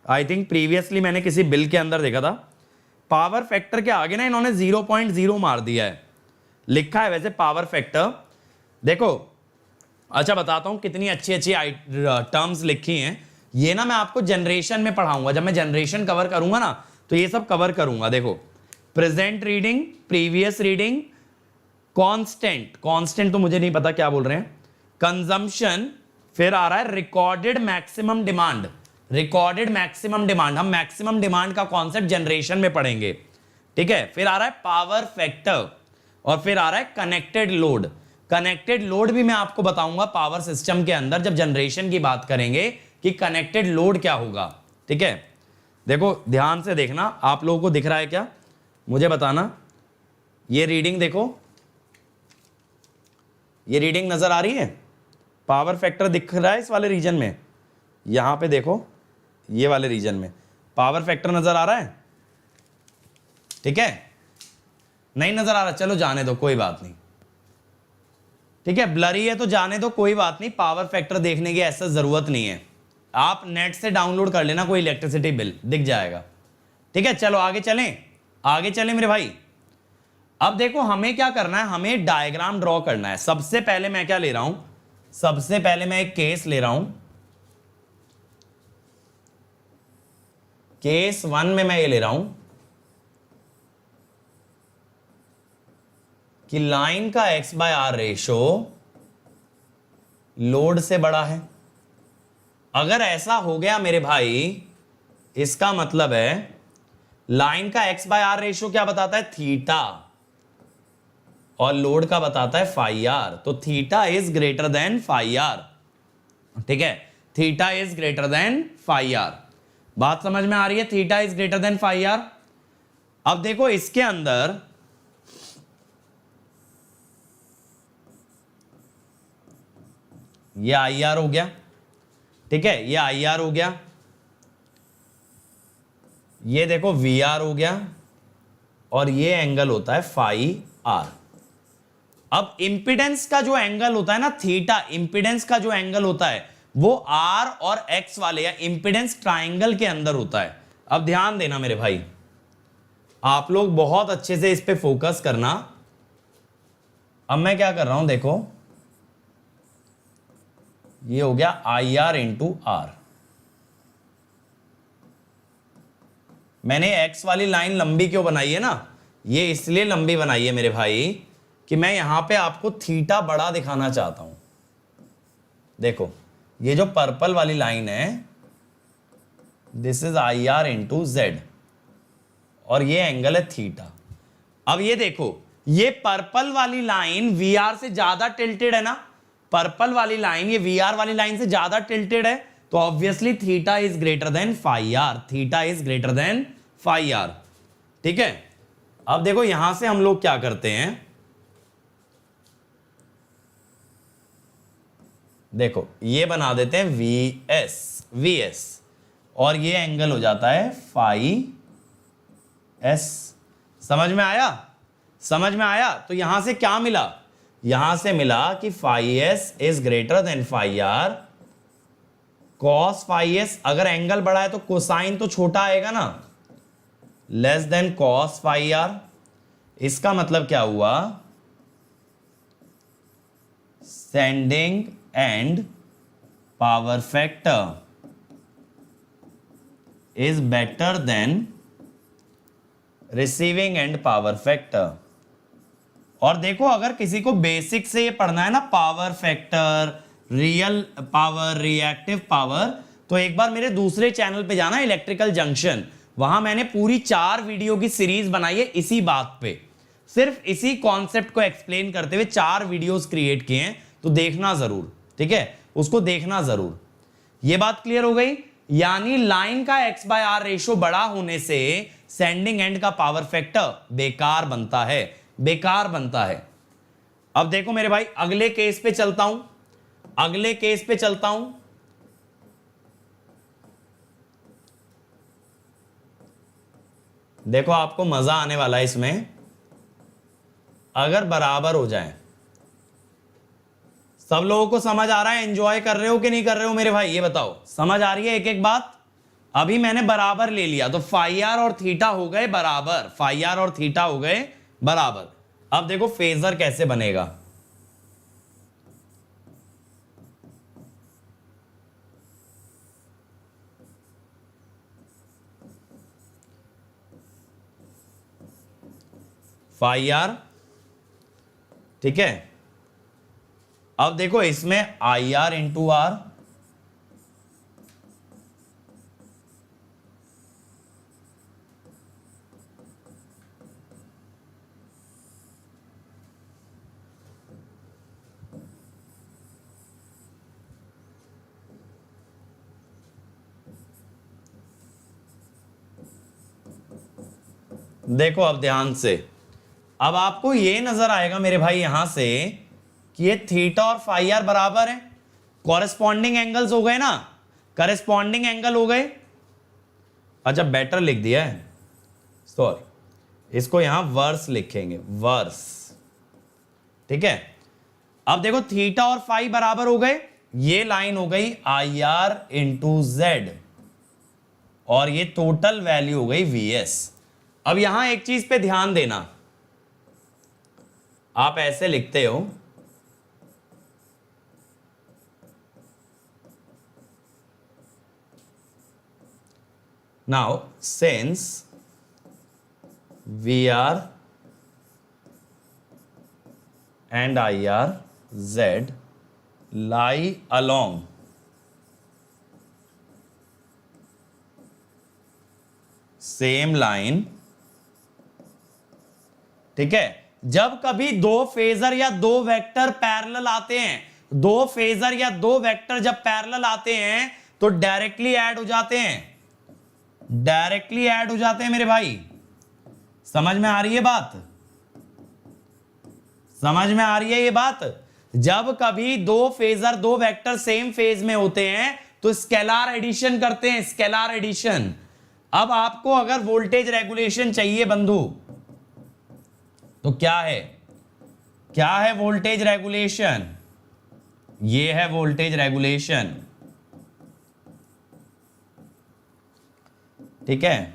आई थिंक प्रीवियसली मैंने किसी बिल के अंदर देखा था। पावर फैक्टर के आगे ना इन्होंने 0.0 मार दिया है, लिखा है वैसे पावर फैक्टर। देखो अच्छा बताता हूं कितनी अच्छी अच्छी टर्म्स लिखी हैं, ये ना मैं आपको जनरेशन में पढ़ाऊंगा, जब मैं जनरेशन कवर करूंगा ना तो ये सब कवर करूंगा। देखो present reading, previous reading, constant, constant तो मुझे नहीं पता क्या बोल रहे हैं, कंजम्पशन, फिर आ रहा है recorded maximum demand. Recorded maximum demand, हम मैक्सिमम डिमांड का कॉन्सेप्ट जनरेशन में पढ़ेंगे। ठीक है, फिर आ रहा है पावर फैक्टर, और फिर आ रहा है कनेक्टेड लोड। कनेक्टेड लोड भी मैं आपको बताऊंगा पावर सिस्टम के अंदर जब जनरेशन की बात करेंगे कि कनेक्टेड लोड क्या होगा। ठीक है, देखो ध्यान से देखना, आप लोगों को दिख रहा है क्या मुझे बताना। ये रीडिंग देखो, ये रीडिंग नजर आ रही है, पावर फैक्टर दिख रहा है इस वाले रीजन में, यहां पे देखो ये वाले रीजन में पावर फैक्टर नजर आ रहा है। ठीक है, नहीं नजर आ रहा, चलो जाने दो कोई बात नहीं। ठीक है, ब्लरी है तो जाने दो कोई बात नहीं, पावर फैक्टर देखने की ऐसा जरूरत नहीं है, आप नेट से डाउनलोड कर लेना, कोई इलेक्ट्रिसिटी बिल दिख जाएगा। ठीक है, चलो आगे चलें, आगे चलें मेरे भाई। अब देखो हमें क्या करना है, हमें डायग्राम ड्रॉ करना है। सबसे पहले मैं क्या ले रहा हूं, सबसे पहले मैं एक केस ले रहा हूं, केस 1 में मैं ये ले रहा हूं कि लाइन का x/r रेशो लोड से बड़ा है। अगर ऐसा हो गया मेरे भाई, इसका मतलब है लाइन का x बाय आर रेशियो क्या बताता है, थीटा, और लोड का बताता है फाई आर। तो theta is greater than phi R, ठीक है, theta is greater than phi R. बात समझ में आ रही है, theta is greater than phi R. अब देखो इसके अंदर ये आई आर हो गया, ठीक है, ये आई आर हो गया, ये देखो वी आर हो गया, और ये एंगल होता है फाई आर। अब इंपिडेंस का जो एंगल होता है ना थीटा, इंपिडेंस का जो एंगल होता है वो आर और एक्स वाले या इंपिडेंस ट्राइंगल के अंदर होता है। अब ध्यान देना मेरे भाई, आप लोग बहुत अच्छे से इस पे फोकस करना। अब मैं क्या कर रहा हूं, देखो ये हो गया आई आर इंटू आर। मैंने एक्स वाली लाइन लंबी क्यों बनाई है ना, ये इसलिए लंबी बनाई है मेरे भाई कि मैं यहां पे आपको थीटा बड़ा दिखाना चाहता हूं। देखो ये जो पर्पल वाली लाइन है, this is I R into Z, और ये एंगल है थीटा। अब ये देखो, ये पर्पल वाली लाइन वी आर से ज्यादा टिल्टेड है ना, पर्पल वाली लाइन ये वी आर वाली लाइन से ज्यादा टिल्टेड है, तो obviously theta is greater than phi R, theta is greater than phi R, ठीक है। अब देखो यहां से हम लोग क्या करते हैं, देखो ये बना देते हैं वी एस, और ये एंगल हो जाता है फाई एस। समझ में आया, समझ में आया। तो यहां से क्या मिला, यहां से मिला कि phi S is greater than phi R, cos phi S, अगर एंगल बड़ा है तो कोसाइन तो छोटा आएगा ना, less than cos phi R. इसका मतलब क्या हुआ, sending end power factor is better than receiving end power factor. और देखो अगर किसी को बेसिक से ये पढ़ना है ना, power factor, real power, reactive power, तो एक बार मेरे दूसरे चैनल पे जाना, इलेक्ट्रिकल जंक्शन, वहां मैंने पूरी 4 वीडियो की सीरीज बनाई है इसी बात पे, सिर्फ इसी कॉन्सेप्ट को एक्सप्लेन करते हुए 4 वीडियोस क्रिएट किए हैं, तो देखना जरूर, ठीक है, उसको देखना जरूर। ये बात क्लियर हो गई, यानी लाइन का x बाय आर रेशियो बड़ा होने से सेंडिंग एंड का पावर फैक्टर बेकार बनता है, बेकार बनता है। अब देखो मेरे भाई अगले केस पे चलता हूं, अगले केस पे चलता हूं। देखो आपको मजा आने वाला है इसमें, अगर बराबर हो जाए। सब लोगों को समझ आ रहा है, एंजॉय कर रहे हो कि नहीं कर रहे हो मेरे भाई, ये बताओ, समझ आ रही है एक एक बात। अभी मैंने बराबर ले लिया तो फाई आर और थीटा हो गए बराबर, फाई आर और थीटा हो गए बराबर। अब देखो फेजर कैसे बनेगा, फाई आर, ठीक है। अब देखो इसमें आई आर इंटू आर, देखो अब ध्यान से, अब आपको ये नजर आएगा मेरे भाई यहां से कि ये थीटा और फाई आर बराबर है, कॉरेस्पॉन्डिंग एंगल्स हो गए ना, कॉरेस्पॉन्डिंग एंगल हो गए। अच्छा बेटर लिख दिया है, सॉरी, इसको यहां वर्स लिखेंगे, वर्स, ठीक है। अब देखो थीटा और फाई बराबर हो गए, ये लाइन हो गई आई आर इंटू जेड, और ये टोटल वैल्यू हो गई वी एस। अब यहां एक चीज पे ध्यान देना, आप ऐसे लिखते हो, now since V R and I R Z lie along same line, ठीक है। जब कभी दो फेजर या दो वेक्टर पैरेलल आते हैं, दो फेजर या दो वेक्टर जब पैरेलल आते हैं तो डायरेक्टली ऐड हो जाते हैं, डायरेक्टली ऐड हो जाते हैं मेरे भाई। समझ में आ रही है बात? समझ में आ रही है ये बात? जब कभी दो फेजर दो वेक्टर सेम फेज में होते हैं तो स्केलार एडिशन करते हैं, स्केलार एडिशन। अब आपको अगर वोल्टेज रेगुलेशन चाहिए बंधु, तो क्या है, क्या है वोल्टेज रेगुलेशन? ये है वोल्टेज रेगुलेशन, ठीक है।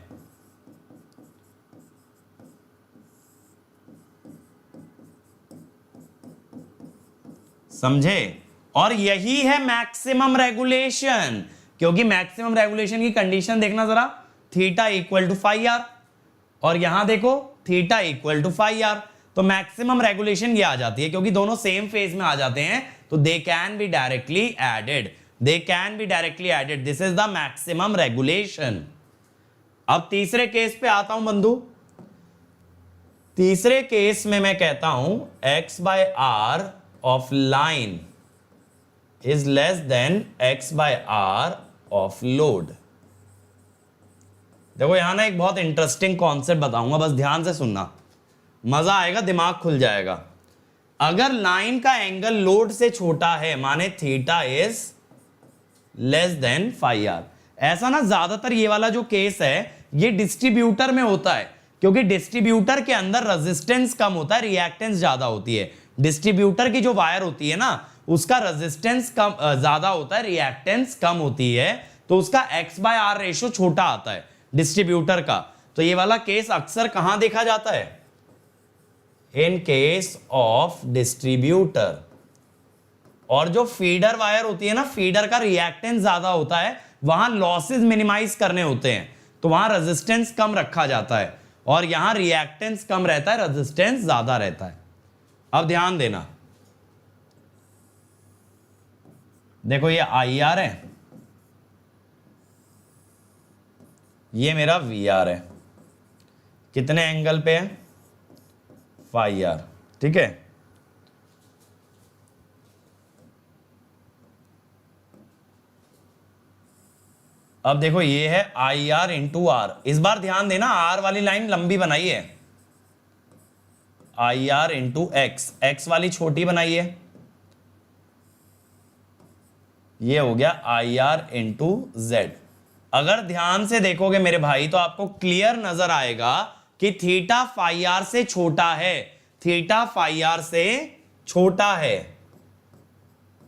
समझे? और यही है मैक्सिमम रेगुलेशन, क्योंकि मैक्सिमम रेगुलेशन की कंडीशन देखना जरा, theta equal to phi R, और यहां देखो theta equal to phi R, तो मैक्सिमम रेगुलेशन ये आ जाती है, क्योंकि दोनों सेम फेज में आ जाते हैं तो they can be directly added, they can be directly added, this is the maximum regulation. अब तीसरे केस पे आता हूं बंधु। तीसरे केस में मैं कहता हूं x by R of line is less than x by R of load. देखो यहां ना एक बहुत इंटरेस्टिंग कॉन्सेप्ट बताऊंगा, बस ध्यान से सुनना, मजा आएगा, दिमाग खुल जाएगा। अगर लाइन का एंगल लोड से छोटा है, माने theta is less than phi R, ऐसा ना ज्यादातर ये वाला जो केस है ये डिस्ट्रीब्यूटर में होता है, क्योंकि डिस्ट्रीब्यूटर के अंदर रेजिस्टेंस कम होता है, रिएक्टेंस ज्यादा होती है। डिस्ट्रीब्यूटर की जो वायर होती है ना, उसका रेजिस्टेंस कम ज्यादा होता है, रिएक्टेंस कम होती है, तो उसका x बाय आर रेशियो छोटा आता है डिस्ट्रीब्यूटर का। तो ये वाला केस अक्सर कहां देखा जाता है? In case of distributor. और जो फीडर वायर होती है ना, फीडर का रिएक्टेंस ज्यादा होता है, वहां लॉसेस मिनिमाइज करने होते हैं, तो वहां रेजिस्टेंस कम रखा जाता है, और यहां रिएक्टेंस कम रहता है, रेजिस्टेंस ज्यादा रहता है। अब ध्यान देना, देखो ये IR है, ये मेरा VR है, कितने एंगल पे है? फाई आर, ठीक है। अब देखो ये है IR इंटू आर। इस बार ध्यान देना, आर वाली लाइन लंबी बनाई है, IR इंटू एक्स, एक्स वाली छोटी बनाई है, ये हो गया IR इंटू जेड। अगर ध्यान से देखोगे मेरे भाई तो आपको क्लियर नजर आएगा कि थीटा फाई आर से छोटा है, थीटा फाई आर से छोटा है।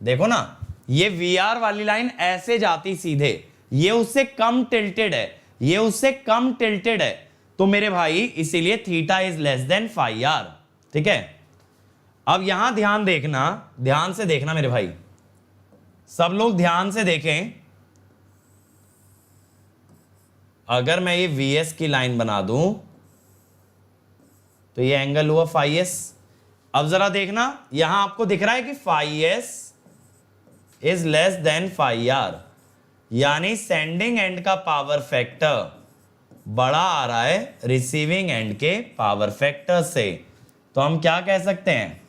देखो ना, ये VR वाली लाइन ऐसे जाती सीधे, ये उससे कम टिल्टेड है, ये उससे कम टिल्टेड है, तो मेरे भाई इसीलिए theta is less than phi R, ठीक है। अब यहां ध्यान देखना, ध्यान से देखना मेरे भाई, सब लोग ध्यान से देखें। अगर मैं ये VS की लाइन बना दूं तो ये एंगल हुआ फाई एस। अब जरा देखना, यहां आपको दिख रहा है कि phi S is less than phi R, यानी सेंडिंग एंड का पावर फैक्टर बड़ा आ रहा है रिसीविंग एंड के पावर फैक्टर से। तो हम क्या कह सकते हैं?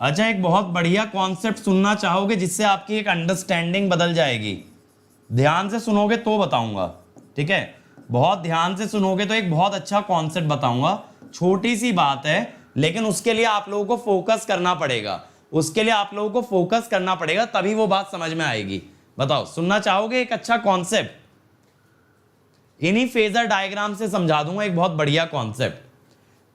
अच्छा, एक बहुत बढ़िया कॉन्सेप्ट सुनना चाहोगे जिससे आपकी एक अंडरस्टैंडिंग बदल जाएगी? ध्यान से सुनोगे तो बताऊंगा, ठीक है। बहुत ध्यान से सुनोगे तो एक बहुत अच्छा कॉन्सेप्ट बताऊंगा, छोटी सी बात है, लेकिन उसके लिए आप लोगों को फोकस करना पड़ेगा, उसके लिए आप लोगों को फोकस करना पड़ेगा, तभी वो बात समझ में आएगी। बताओ, सुनना चाहोगे? एक अच्छा कॉन्सेप्ट इन्हीं फेजर डायग्राम से समझा दूंगा, एक बहुत बढ़िया कॉन्सेप्ट।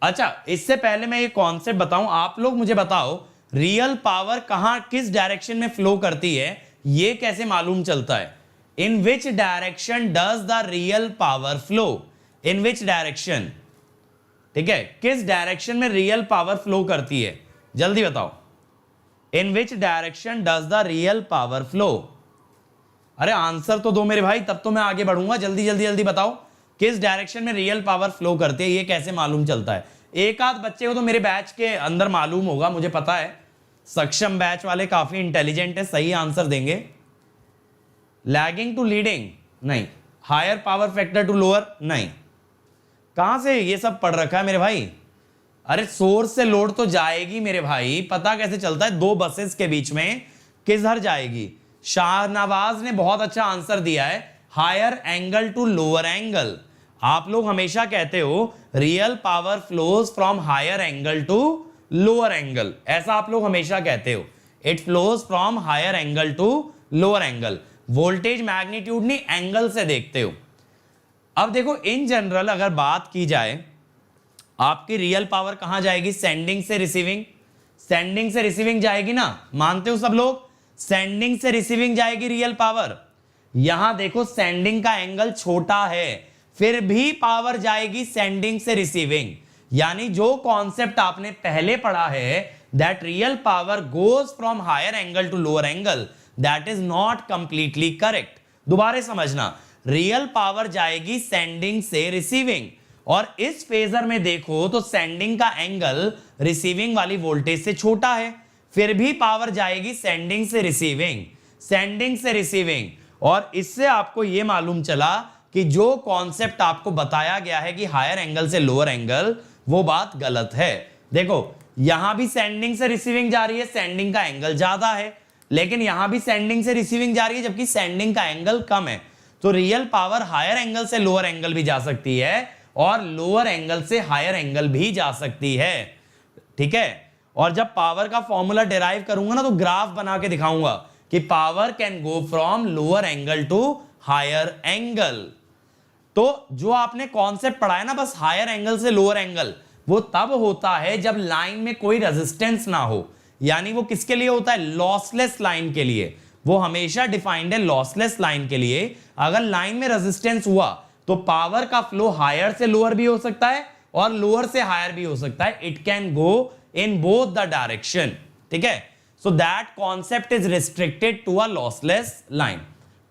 अच्छा, इससे पहले मैं ये कॉन्सेप्ट बताऊं, आप लोग मुझे बताओ, रियल पावर कहां किस डायरेक्शन में फ्लो करती है, ये कैसे मालूम चलता है? In which direction does the real power flow? In which direction, ठीक है, किस डायरेक्शन में रियल पावर फ्लो करती है? जल्दी बताओ, in which direction does the real power flow? अरे आंसर तो दो मेरे भाई, तब तो मैं आगे बढ़ूंगा। जल्दी जल्दी जल्दी बताओ, किस डायरेक्शन में रियल पावर फ्लो करती है, ये कैसे मालूम चलता है? एक आध बच्चे को तो मेरे बैच के अंदर मालूम होगा, मुझे पता है, सक्षम बैच वाले काफी इंटेलिजेंट है, सही आंसर देंगे। लैगिंग टू लीडिंग नहीं, higher power factor to lower नहीं। कहां से ये सब पढ़ रखा है मेरे भाई? अरे सोर्स से लोड तो जाएगी मेरे भाई, पता कैसे चलता है? दो बसेस के बीच में किधर जाएगी? शाहनवाज ने बहुत अच्छा आंसर दिया है, higher angle to lower angle. आप लोग हमेशा कहते हो real power flows from higher angle to lower angle, ऐसा आप लोग हमेशा कहते हो। It flows from higher angle to lower angle. Voltage magnitude नहीं, एंगल से देखते हो। अब देखो इन जनरल अगर बात की जाए, आपकी रियल पावर कहां जाएगी? सेंडिंग से रिसीविंग। सेंडिंग से रिसीविंग जाएगी ना, मानते हो सब लोग? सेंडिंग से रिसीविंग जाएगी रियल पावर। यहां देखो सेंडिंग का एंगल छोटा है, फिर भी पावर जाएगी सेंडिंग से रिसीविंग। यानी जो कॉन्सेप्ट आपने पहले पढ़ा है that real power goes from higher angle to lower angle, that is not completely correct. दोबारा समझना, रियल पावर जाएगी सेंडिंग से रिसीविंग, और इस फेजर में देखो तो सेंडिंग का एंगल रिसीविंग वाली वोल्टेज से छोटा है, फिर भी पावर जाएगी सेंडिंग से रिसीविंग, सेंडिंग से रिसीविंग। और इससे आपको यह मालूम चला कि जो कॉन्सेप्ट आपको बताया गया है कि हायर एंगल से लोअर एंगल, वो बात गलत है। देखो यहां भी सेंडिंग से रिसीविंग जा रही है, सेंडिंग का एंगल ज्यादा है, लेकिन यहां भी सेंडिंग से रिसीविंग जा रही है जबकि सेंडिंग का एंगल कम है। तो रियल पावर हायर एंगल से लोअर एंगल भी जा सकती है और लोअर एंगल से हायर एंगल भी जा सकती है, ठीक है। और जब पावर का फॉर्मूला डिराइव करूंगा ना तो ग्राफ बना के दिखाऊंगा कि power can go from lower angle to higher angle. तो जो आपने कॉन्सेप्ट पढ़ा है ना, बस हायर एंगल से लोअर एंगल, वो तब होता है जब लाइन में कोई रेजिस्टेंस ना हो। यानी वो किसके लिए होता है? लॉसलेस लाइन के लिए। वो हमेशा डिफाइंड है लॉसलेस लाइन के लिए। अगर लाइन में रेजिस्टेंस हुआ तो पावर का फ्लो हायर से लोअर भी हो सकता है और लोअर से हायर भी हो सकता है। It can go in both the direction, ठीक है। So that concept is restricted to a lossless line.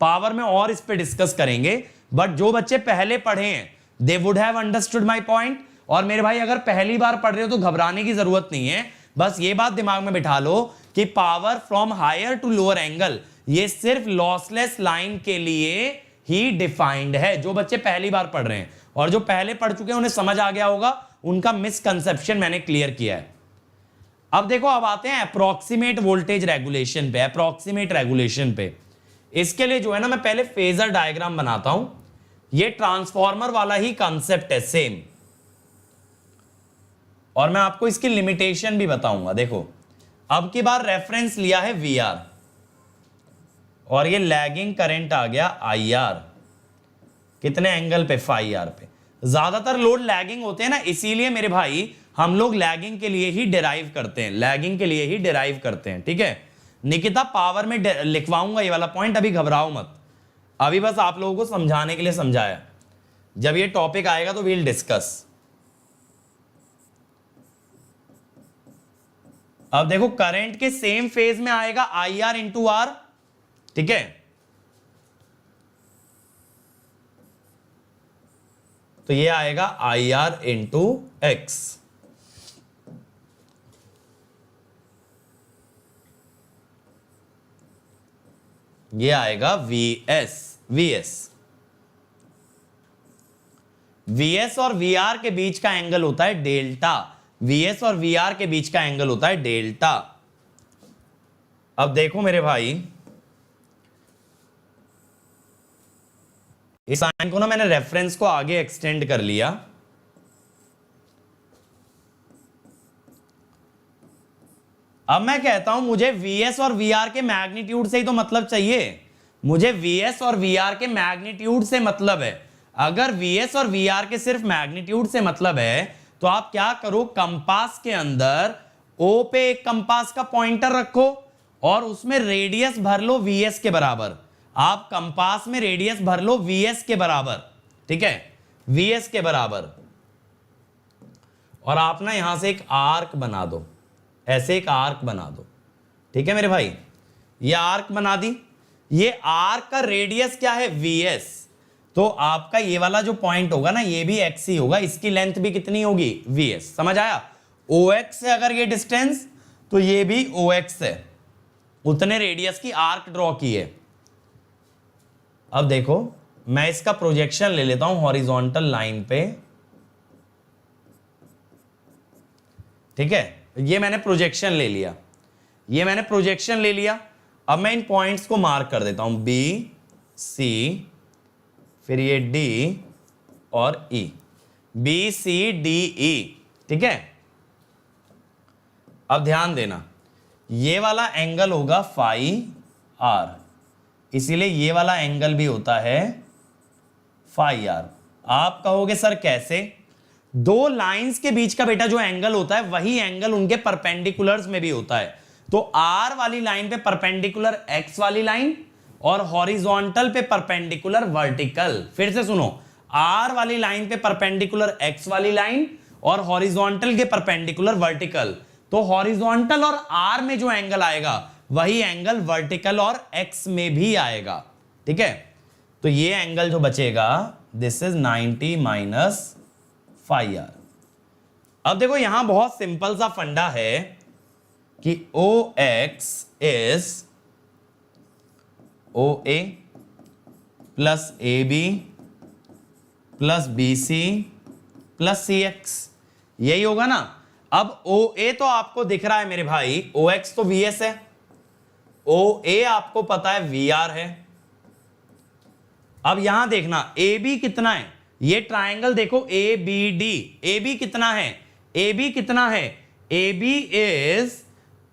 Power में और इस पे डिस्कस करेंगे, बट जो बच्चे पहले पढ़े हैं they would have understood my point. और मेरे भाई अगर पहली बार पढ़ रहे हो तो घबराने की जरूरत नहीं है, बस ये बात दिमाग में बिठा लो कि power from higher to lower angle ये सिर्फ लॉसलेस लाइन के लिए ही डिफाइंड है। जो बच्चे पहली बार पढ़ रहे हैं और जो पहले पढ़ चुके हैं उन्हें समझ आ गया होगा, उनका मिसकंसेप्शन मैंने क्लियर किया है। अब देखो, अब आते हैं अप्रोक्सीमेट वोल्टेज रेगुलेशन पे। अप्रोक्सीमेट रेगुलेशन पे इसके लिए जो है ना, मैं पहले फेजर डायग्राम बनाता हूं। ये ट्रांसफॉर्मर वाला ही कंसेप्ट है सेम, और मैं आपको इसकी लिमिटेशन भी बताऊंगा। देखो अब की बार रेफरेंस लिया है VR और ये लैगिंग करंट आ गया IR। कितने एंगल पे? φR पे। ज्यादातर लोड लैगिंग होते हैं ना, इसीलिए मेरे भाई हम लोग लैगिंग के लिए ही डिराइव करते हैं, लैगिंग के लिए ही डिराइव करते हैं, ठीक है। निकिता पावर में लिखवाऊंगा ये वाला पॉइंट, अभी घबराओ मत, अभी बस आप लोगों को समझाने के लिए समझाया। जब ये टॉपिक आएगा तो वील डिस्कस। अब देखो करंट के सेम फेज में आएगा IR इंटू R, ठीक है। तो ये आएगा IR इंटू X। ये आएगा VS और VR के बीच का एंगल होता है डेल्टा। VS और VR के बीच का एंगल होता है डेल्टा। अब देखो मेरे भाई, इस साइन को ना मैंने रेफरेंस को आगे एक्सटेंड कर लिया। अब मैं कहता हूं मुझे VS और VR के मैग्नीट्यूड से ही तो मतलब चाहिए। मुझे VS और VR के मैग्नीट्यूड से मतलब है। अगर VS और VR के सिर्फ मैग्नीट्यूड से मतलब है तो आप क्या करो, कंपास के अंदर O पे एक कंपास का पॉइंटर रखो और उसमें रेडियस भर लो VS के बराबर। आप कंपास में रेडियस भर लो VS के बराबर, ठीक है, VS के बराबर। और आप ना यहां से एक आर्क बना दो, ऐसे एक आर्क बना दो, ठीक है मेरे भाई। ये आर्क बना दी। ये आर्क का रेडियस क्या है? VS। तो आपका ये वाला जो पॉइंट होगा ना, ये भी X ही होगा, इसकी लेंथ भी कितनी होगी? VS। समझ आया? OX से अगर ये डिस्टेंस तो ये भी OX है, उतने रेडियस की आर्क ड्रॉ की है। अब देखो मैं इसका प्रोजेक्शन ले लेता हूं हॉरिजॉन्टल लाइन पे, ठीक है। ये मैंने प्रोजेक्शन ले लिया, ये मैंने प्रोजेक्शन ले लिया। अब मैं इन पॉइंट्स को मार्क कर देता हूं, B, C, फिर ये D और E, B, C, D, E, ठीक है। अब ध्यान देना, ये वाला एंगल होगा फाई R, इसीलिए ये वाला एंगल भी होता है फाई R। आप कहोगे सर कैसे? दो लाइंस के बीच का बेटा जो एंगल होता है वही एंगल उनके परपेंडिकुलर्स में भी होता है। तो R वाली लाइन पे परपेंडिकुलर X वाली लाइन और हॉरिजॉन्टल पे परपेंडिकुलर वर्टिकल। फिर से सुनो, R वाली लाइन पे परपेंडिकुलर X वाली लाइन और हॉरिजॉन्टल के परपेंडिकुलर वर्टिकल। तो हॉरिजॉन्टल और R में जो एंगल आएगा वही एंगल वर्टिकल और X में भी आएगा, ठीक है। तो ये एंगल जो बचेगा this is 90 minus phi R। अब देखो यहां बहुत सिंपल सा फंडा है कि OX is OA plus AB plus BC plus CX, यही होगा ना। अब OA तो आपको दिख रहा है मेरे भाई, OX तो VS है, OA आपको पता है VR है। अब यहां देखना AB कितना है, ये ट्राइंगल देखो ABD, AB कितना है, AB कितना है, AB is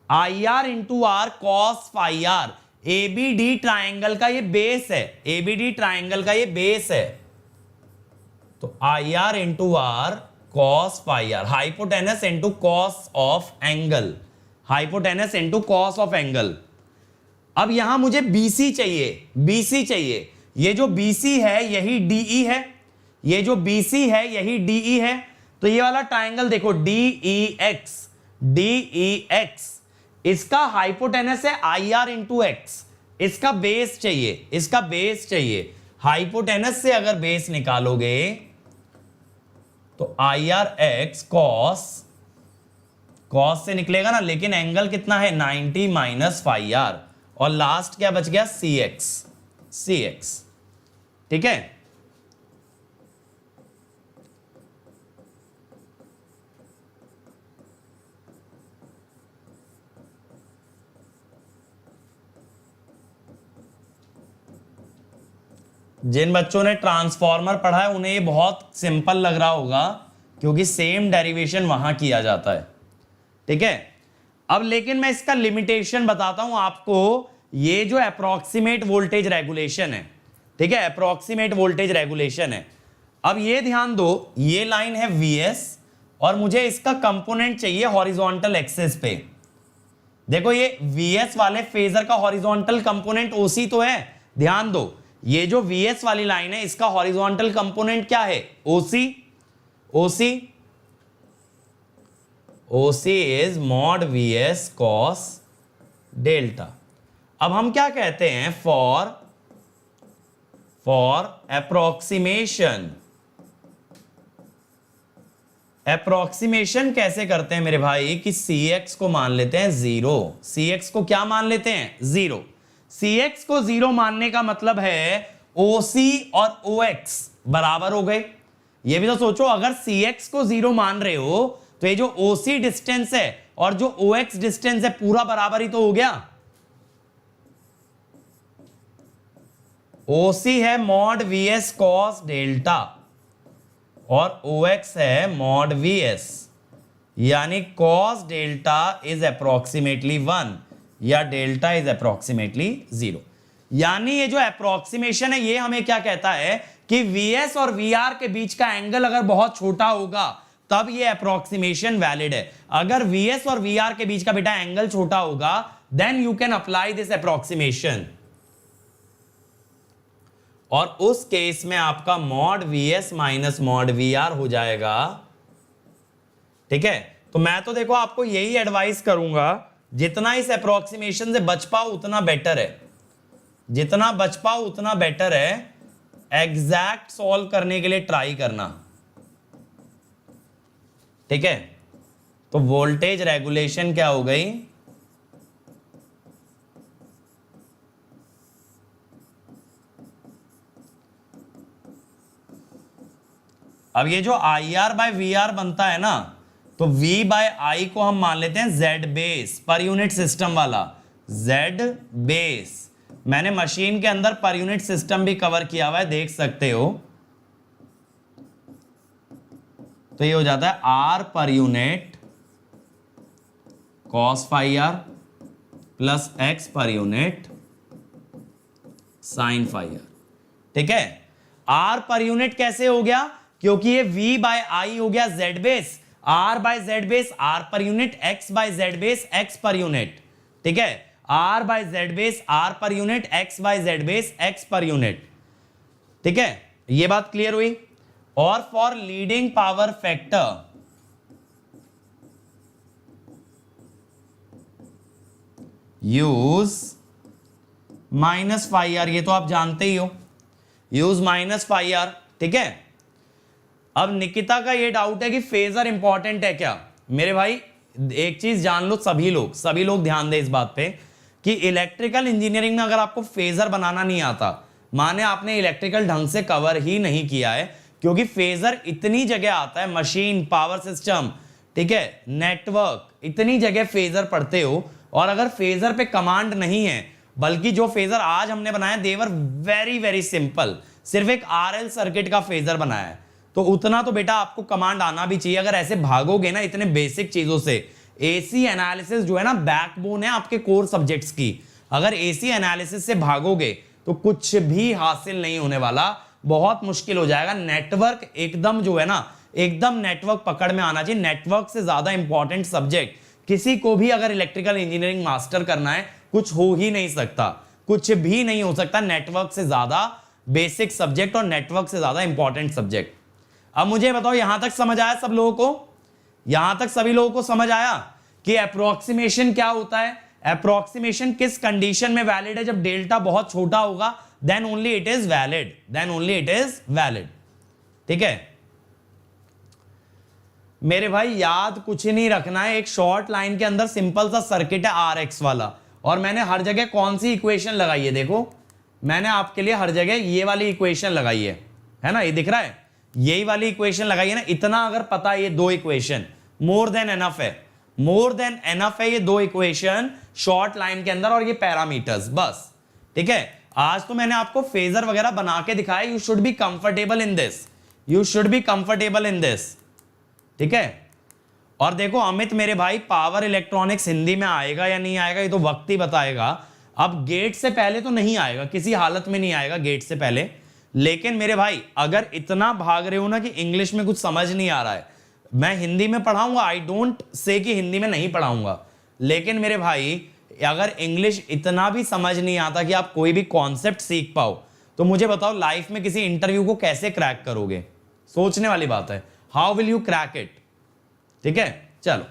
IR into R cos phi R। ABD triangle का ये बेस है, ABD ट्राइंगल का ये बेस है। तो IR into R cos phi R, hypotenuse into cos of angle, hypotenuse into cos of angle. अब यहां मुझे BC चाहिए, BC चाहिए। ये जो BC है यही DE है, ये जो BC है यही DE है। तो ये वाला ट्राइंगल देखो DEX, DEX, इसका हाइपोटेनस है IR इंटू X, इसका बेस चाहिए, इसका बेस चाहिए। हाइपोटेनस से अगर बेस निकालोगे तो IRX cos, cos से निकलेगा ना, लेकिन एंगल कितना है 90 माइनस फाई R, और लास्ट क्या बच गया CX, CX, ठीक है। जिन बच्चों ने ट्रांसफॉर्मर पढ़ा है उन्हें ये बहुत सिंपल लग रहा होगा, क्योंकि सेम डेरिवेशन वहां किया जाता है, ठीक है। अब लेकिन मैं इसका लिमिटेशन बताता हूं आपको। ये जो अप्रोक्सीमेट वोल्टेज रेगुलेशन है, ठीक है, अप्रोक्सीमेट वोल्टेज रेगुलेशन है। अब ये ध्यान दो, ये लाइन है VS और मुझे इसका कंपोनेंट चाहिए हॉरिजॉन्टल एक्सिस पे। देखो ये VS वाले फेजर का हॉरिजॉन्टल कंपोनेंट OC तो है, ध्यान दो ये जो VS वाली लाइन है इसका हॉरिजॉन्टल कंपोनेंट क्या है OC, OC, OC is mod VS cos delta. अब हम क्या कहते हैं, फॉर अप्रोक्सीमेशन, अप्रोक्सीमेशन कैसे करते हैं मेरे भाई कि CX को मान लेते हैं 0, CX को क्या मान लेते हैं 0। CX को 0 मानने का मतलब है OC और OX बराबर हो गए। ये भी तो सोचो, अगर CX को 0 मान रहे हो तो ये जो OC डिस्टेंस है और जो OX डिस्टेंस है पूरा बराबर ही तो हो गया। OC है मॉड VS cos डेल्टा और OX है मॉड VS, यानी cos डेल्टा इज अप्रोक्सीमेटली 1 या डेल्टा इज अप्रोक्सीमेटली 0। यानी ये जो अप्रोक्सीमेशन है ये हमें क्या कहता है कि VS और VR के बीच का एंगल अगर बहुत छोटा होगा तब ये अप्रोक्सीमेशन वैलिड है। अगर VS और VR के बीच का बेटा एंगल छोटा होगा then you can apply this approximation, और उस केस में आपका mod VS minus mod VR हो जाएगा, ठीक है। तो मैं तो देखो आपको यही एडवाइस करूंगा, जितना इस अप्रोक्सीमेशन से बच पाओ उतना बेटर है, जितना बच पाओ उतना बेटर है। एग्जैक्ट सॉल्व करने के लिए ट्राई करना, ठीक है। तो वोल्टेज रेगुलेशन क्या हो गई, अब ये जो I R by V R बनता है ना, तो V बाय आई को हम मान लेते हैं Z base, per unit system वाला Z बेस। मैंने मशीन के अंदर पर यूनिट सिस्टम भी कवर किया हुआ है, देख सकते हो। तो ये हो जाता है R per unit cos phi R plus X per unit sin phi R. ठीक है, R पर यूनिट कैसे हो गया? क्योंकि ये V बाय आई हो गया Z base, R by Z base R per unit, X by Z base X per unit. ठीक है, R by Z base R per unit, X by Z base X per unit. ठीक है, ये बात क्लियर हुई। और for leading power factor use minus phi R, ये तो आप जानते ही हो, यूज माइनस फाई आर। ठीक है, अब निकिता का ये डाउट है कि फेजर इंपॉर्टेंट है क्या? मेरे भाई एक चीज जान लो, सभी लोग ध्यान दें इस बात पे कि इलेक्ट्रिकल इंजीनियरिंग में अगर आपको फेजर बनाना नहीं आता, माने आपने इलेक्ट्रिकल ढंग से कवर ही नहीं किया है, क्योंकि फेजर इतनी जगह आता है, मशीन, पावर सिस्टम, ठीक है, नेटवर्क, इतनी जगह फेजर पढ़ते हो, और अगर फेजर पे कमांड नहीं है, बल्कि जो फेजर आज हमने बनाया देवर वेरी वेरी सिंपल, सिर्फ एक आरएल सर्किट का फेजर बनाया है, तो उतना तो बेटा आपको कमांड आना भी चाहिए। अगर ऐसे भागोगे ना इतने बेसिक चीजों से, एसी एनालिसिस जो है ना बैकबोन है आपके कोर सब्जेक्ट्स की, अगर एसी एनालिसिस से भागोगे तो कुछ भी हासिल नहीं होने वाला, बहुत मुश्किल हो जाएगा। नेटवर्क एकदम जो है ना, एकदम नेटवर्क पकड़ में आना चाहिए। नेटवर्क से ज्यादा इंपॉर्टेंट सब्जेक्ट किसी को भी अगर इलेक्ट्रिकल इंजीनियरिंग मास्टर करना है, कुछ हो ही नहीं सकता, कुछ भी नहीं हो सकता नेटवर्क से ज्यादा बेसिक सब्जेक्ट और नेटवर्क से ज्यादा इंपॉर्टेंट सब्जेक्ट। अब मुझे बताओ, यहां तक समझ आया सब लोगों को? यहां तक सभी लोगों को समझ आया कि अप्रोक्सीमेशन क्या होता है? अप्रोक्सीमेशन किस कंडीशन में वैलिड है? जब डेल्टा बहुत छोटा होगा, then only it is valid, then only it is valid. ठीक है मेरे भाई, याद कुछ नहीं रखना है, एक शॉर्ट लाइन के अंदर सिंपल सा सर्किट है आर एक्स वाला, और मैंने हर जगह कौन सी इक्वेशन लगाई है? देखो, मैंने आपके लिए हर जगह ये वाली इक्वेशन लगाई है ना, ये दिख रहा है, यही वाली इक्वेशन लगाई है ना। इतना अगर पता है, ये दो इक्वेशन मोर देन एनफ है, मोर देन एनफ है ये दो इक्वेशन शॉर्ट लाइन के अंदर, और ये पैरामीटर्स बस। ठीक है, आज तो मैंने आपको फेजर वगैरह बना के दिखाया। You should be comfortable in this, you should be comfortable in this. ठीक है, और देखो अमित मेरे भाई, पावर इलेक्ट्रॉनिक्स हिंदी में आएगा या नहीं आएगा ये तो वक्त ही बताएगा। अब गेट से पहले तो नहीं आएगा, किसी हालत में नहीं आएगा गेट से पहले, लेकिन मेरे भाई अगर इतना भाग रहे हो ना कि इंग्लिश में कुछ समझ नहीं आ रहा है, मैं हिंदी में पढ़ाऊंगा, आई डोंट से कि हिंदी में नहीं पढ़ाऊंगा, लेकिन मेरे भाई अगर इंग्लिश इतना भी समझ नहीं आता कि आप कोई भी कॉन्सेप्ट सीख पाओ, तो मुझे बताओ लाइफ में किसी इंटरव्यू को कैसे क्रैक करोगे? सोचने वाली बात है, how will you crack it? ठीक है, चलो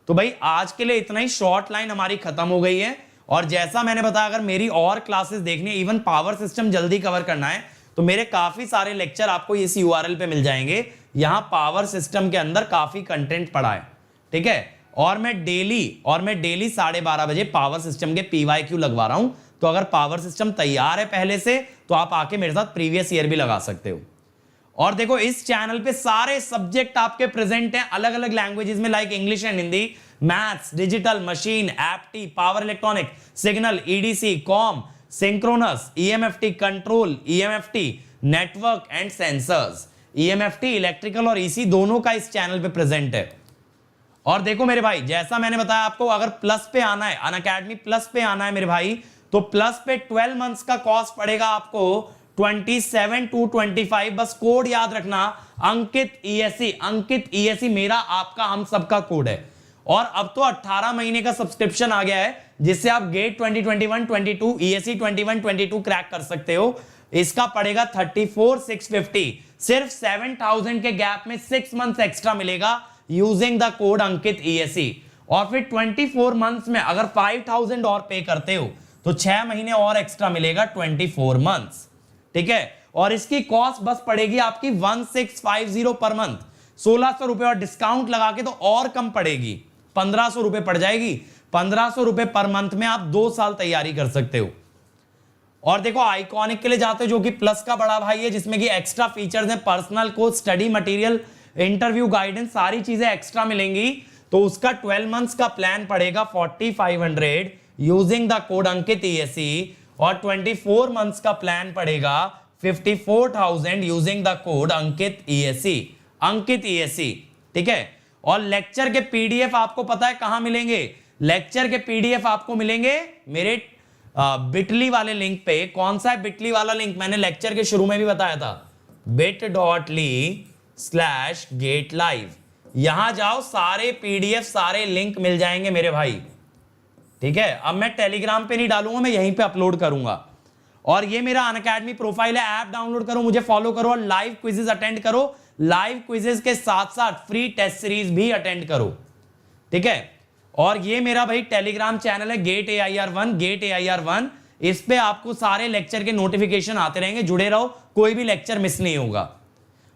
तो भाई आज के लिए इतना ही, शॉर्ट लाइन हमारी खत्म हो गई है। और जैसा मैंने बताया, अगर मेरी और क्लासेस देखनी है, इवन पावर सिस्टम जल्दी कवर करना है, तो मेरे काफी सारे लेक्चर आपको इस यूआरएल पे मिल जाएंगे। यहां पावर सिस्टम के अंदर काफी कंटेंट पड़ा है। ठीक है, और मैं डेली 12:30 बजे पावर सिस्टम के पीवाईक्यू लगवा रहा हूं, तो अगर पावर सिस्टम तैयार है पहले से, तो आप आके मेरे साथ प्रीवियस ईयर भी लगा सकते हो। और देखो इस चैनल पे सारे सब्जेक्ट आपके प्रेजेंट हैं अलग अलग लैंग्वेजेस में, like English and Hindi, maths, digital, machine, एप्टी, power electronic, signal, EDC, comm, synchronous, EMFT, control, EMFT, network and sensors. EMFT, electrical और ईसी दोनों का इस चैनल पे प्रेजेंट है। और देखो मेरे भाई, जैसा मैंने बताया आपको, अगर प्लस पे आना है, अनअकैडमी प्लस पे आना है मेरे भाई, तो प्लस पे 12 मंथ्स का कॉस्ट पड़ेगा आपको 27,225। बस कोड याद रखना, अंकित ईएससी, अंकित ईएससी मेरा आपका हम सबका कोड है। और अब तो 18 महीने का सब्सक्रिप्शन आ गया है, जिससे आप गेट 2021-22, ईएससी 21-22 क्रैक कर सकते हो। इसका पड़ेगा 34,650। सिर्फ 7,000 के गैप में 6 मंथ्स एक्स्ट्रा मिलेगा using the code Ankit ESC. और फिर 24 मंथ्स में अगर 5,000 और पे करते हो, तो 6 महीने और एक्स्ट्रा मिलेगा 24 मंथ्स। ठीक है, और इसकी कॉस्ट बस पड़ेगी आपकी 1650 पर मंथ, 1600 रुपए, और डिस्काउंट लगा के तो और कम पड़ेगी, 1500 रुपए पड़ जाएगी। 1500 रुपए पर मंथ में आप 2 साल तैयारी कर सकते हो। और देखो आइकॉनिक के लिए जाते हो जो कि प्लस का बड़ा भाई है, जिसमें कि एक्स्ट्रा फीचर्स हैं, personal coach, study material, interview guidance, सारी चीजें एक्स्ट्रा मिलेंगी। तो उसका 12 मंथ्स का प्लान पड़ेगा 4500 using the code Ankit ESE, और 24 मंथ्स का प्लान पड़ेगा 54,000 using the code Ankit ESE, Ankit ESE, ठीक है। और लेक्चर के पीडीएफ आपको पता है कहां मिलेंगे? लेक्चर के पीडीएफ आपको मिलेंगे मेरे बिटली वाले लिंक पे। कौन सा है बिटली वाला लिंक? मैंने लेक्चर के शुरू में भी बताया था, bit.ly/getlive। यहां जाओ, सारे पीडीएफ, सारे लिंक मिल जाएंगे मेरे भाई, ठीक है। अब मैं टेलीग्राम पे नहीं डालूंगा, मैं यहीं पे अपलोड करूंगा। और ये मेरा अनअकैडमी प्रोफाइल है, ऐप डाउनलोड करो, मुझे फॉलो करो और लाइव क्विजेस अटेंड करो। लाइव क्विजेस के साथ साथ फ्री टेस्ट सीरीज भी अटेंड करो, ठीक है। और ये मेरा भाई टेलीग्राम चैनल है गेट AIR1, गेट AIR1। इस पे आपको सारे लेक्चर के नोटिफिकेशन आते रहेंगे, जुड़े रहो, कोई भी लेक्चर मिस नहीं होगा।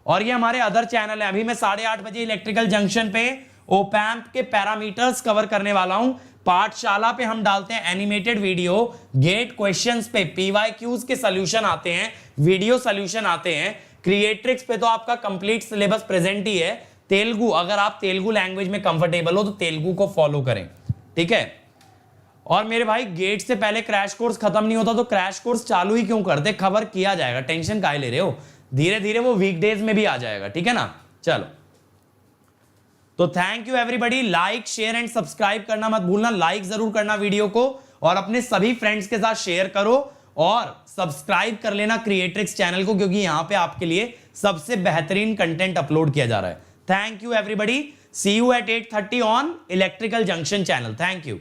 और ये हमारे अदर चैनल है। अभी मैं 8:30 बजे इलेक्ट्रिकल जंक्शन पे ओपैम्प के पैरामीटर्स कवर करने वाला हूं। पाठशाला पे हम डालते हैं एनिमेटेड वीडियो, गेट क्वेश्चंस पे PYQs के सॉल्यूशन आते हैं, वीडियो सॉल्यूशन आते हैं। क्रिएट्रिक्स पे तो आपका कंप्लीट सिलेबस प्रेजेंट ही है। तेलुगु, अगर आप तेलुगु लैंग्वेज में कंफर्टेबल हो तो तेलुगु को फॉलो करें, ठीक है। और मेरे भाई गेट से पहले क्रैश कोर्स खत्म नहीं होता, तो क्रैश कोर्स चालू ही क्यों करते? कवर किया जाएगा, टेंशन काहे ले रहे हो? धीरे धीरे वो वीकडेज में भी आ जाएगा, ठीक है ना। चलो, तो thank you everybody. Like, share and subscribe करना मत भूलना। लाइक जरूर करना वीडियो को, और अपने सभी फ्रेंड्स के साथ शेयर करो, और सब्सक्राइब कर लेना क्रिएट्रिक्स चैनल को, क्योंकि यहां पे आपके लिए सबसे बेहतरीन कंटेंट अपलोड किया जा रहा है। Thank you everybody. See you at 8:30 on electrical junction channel. Thank you.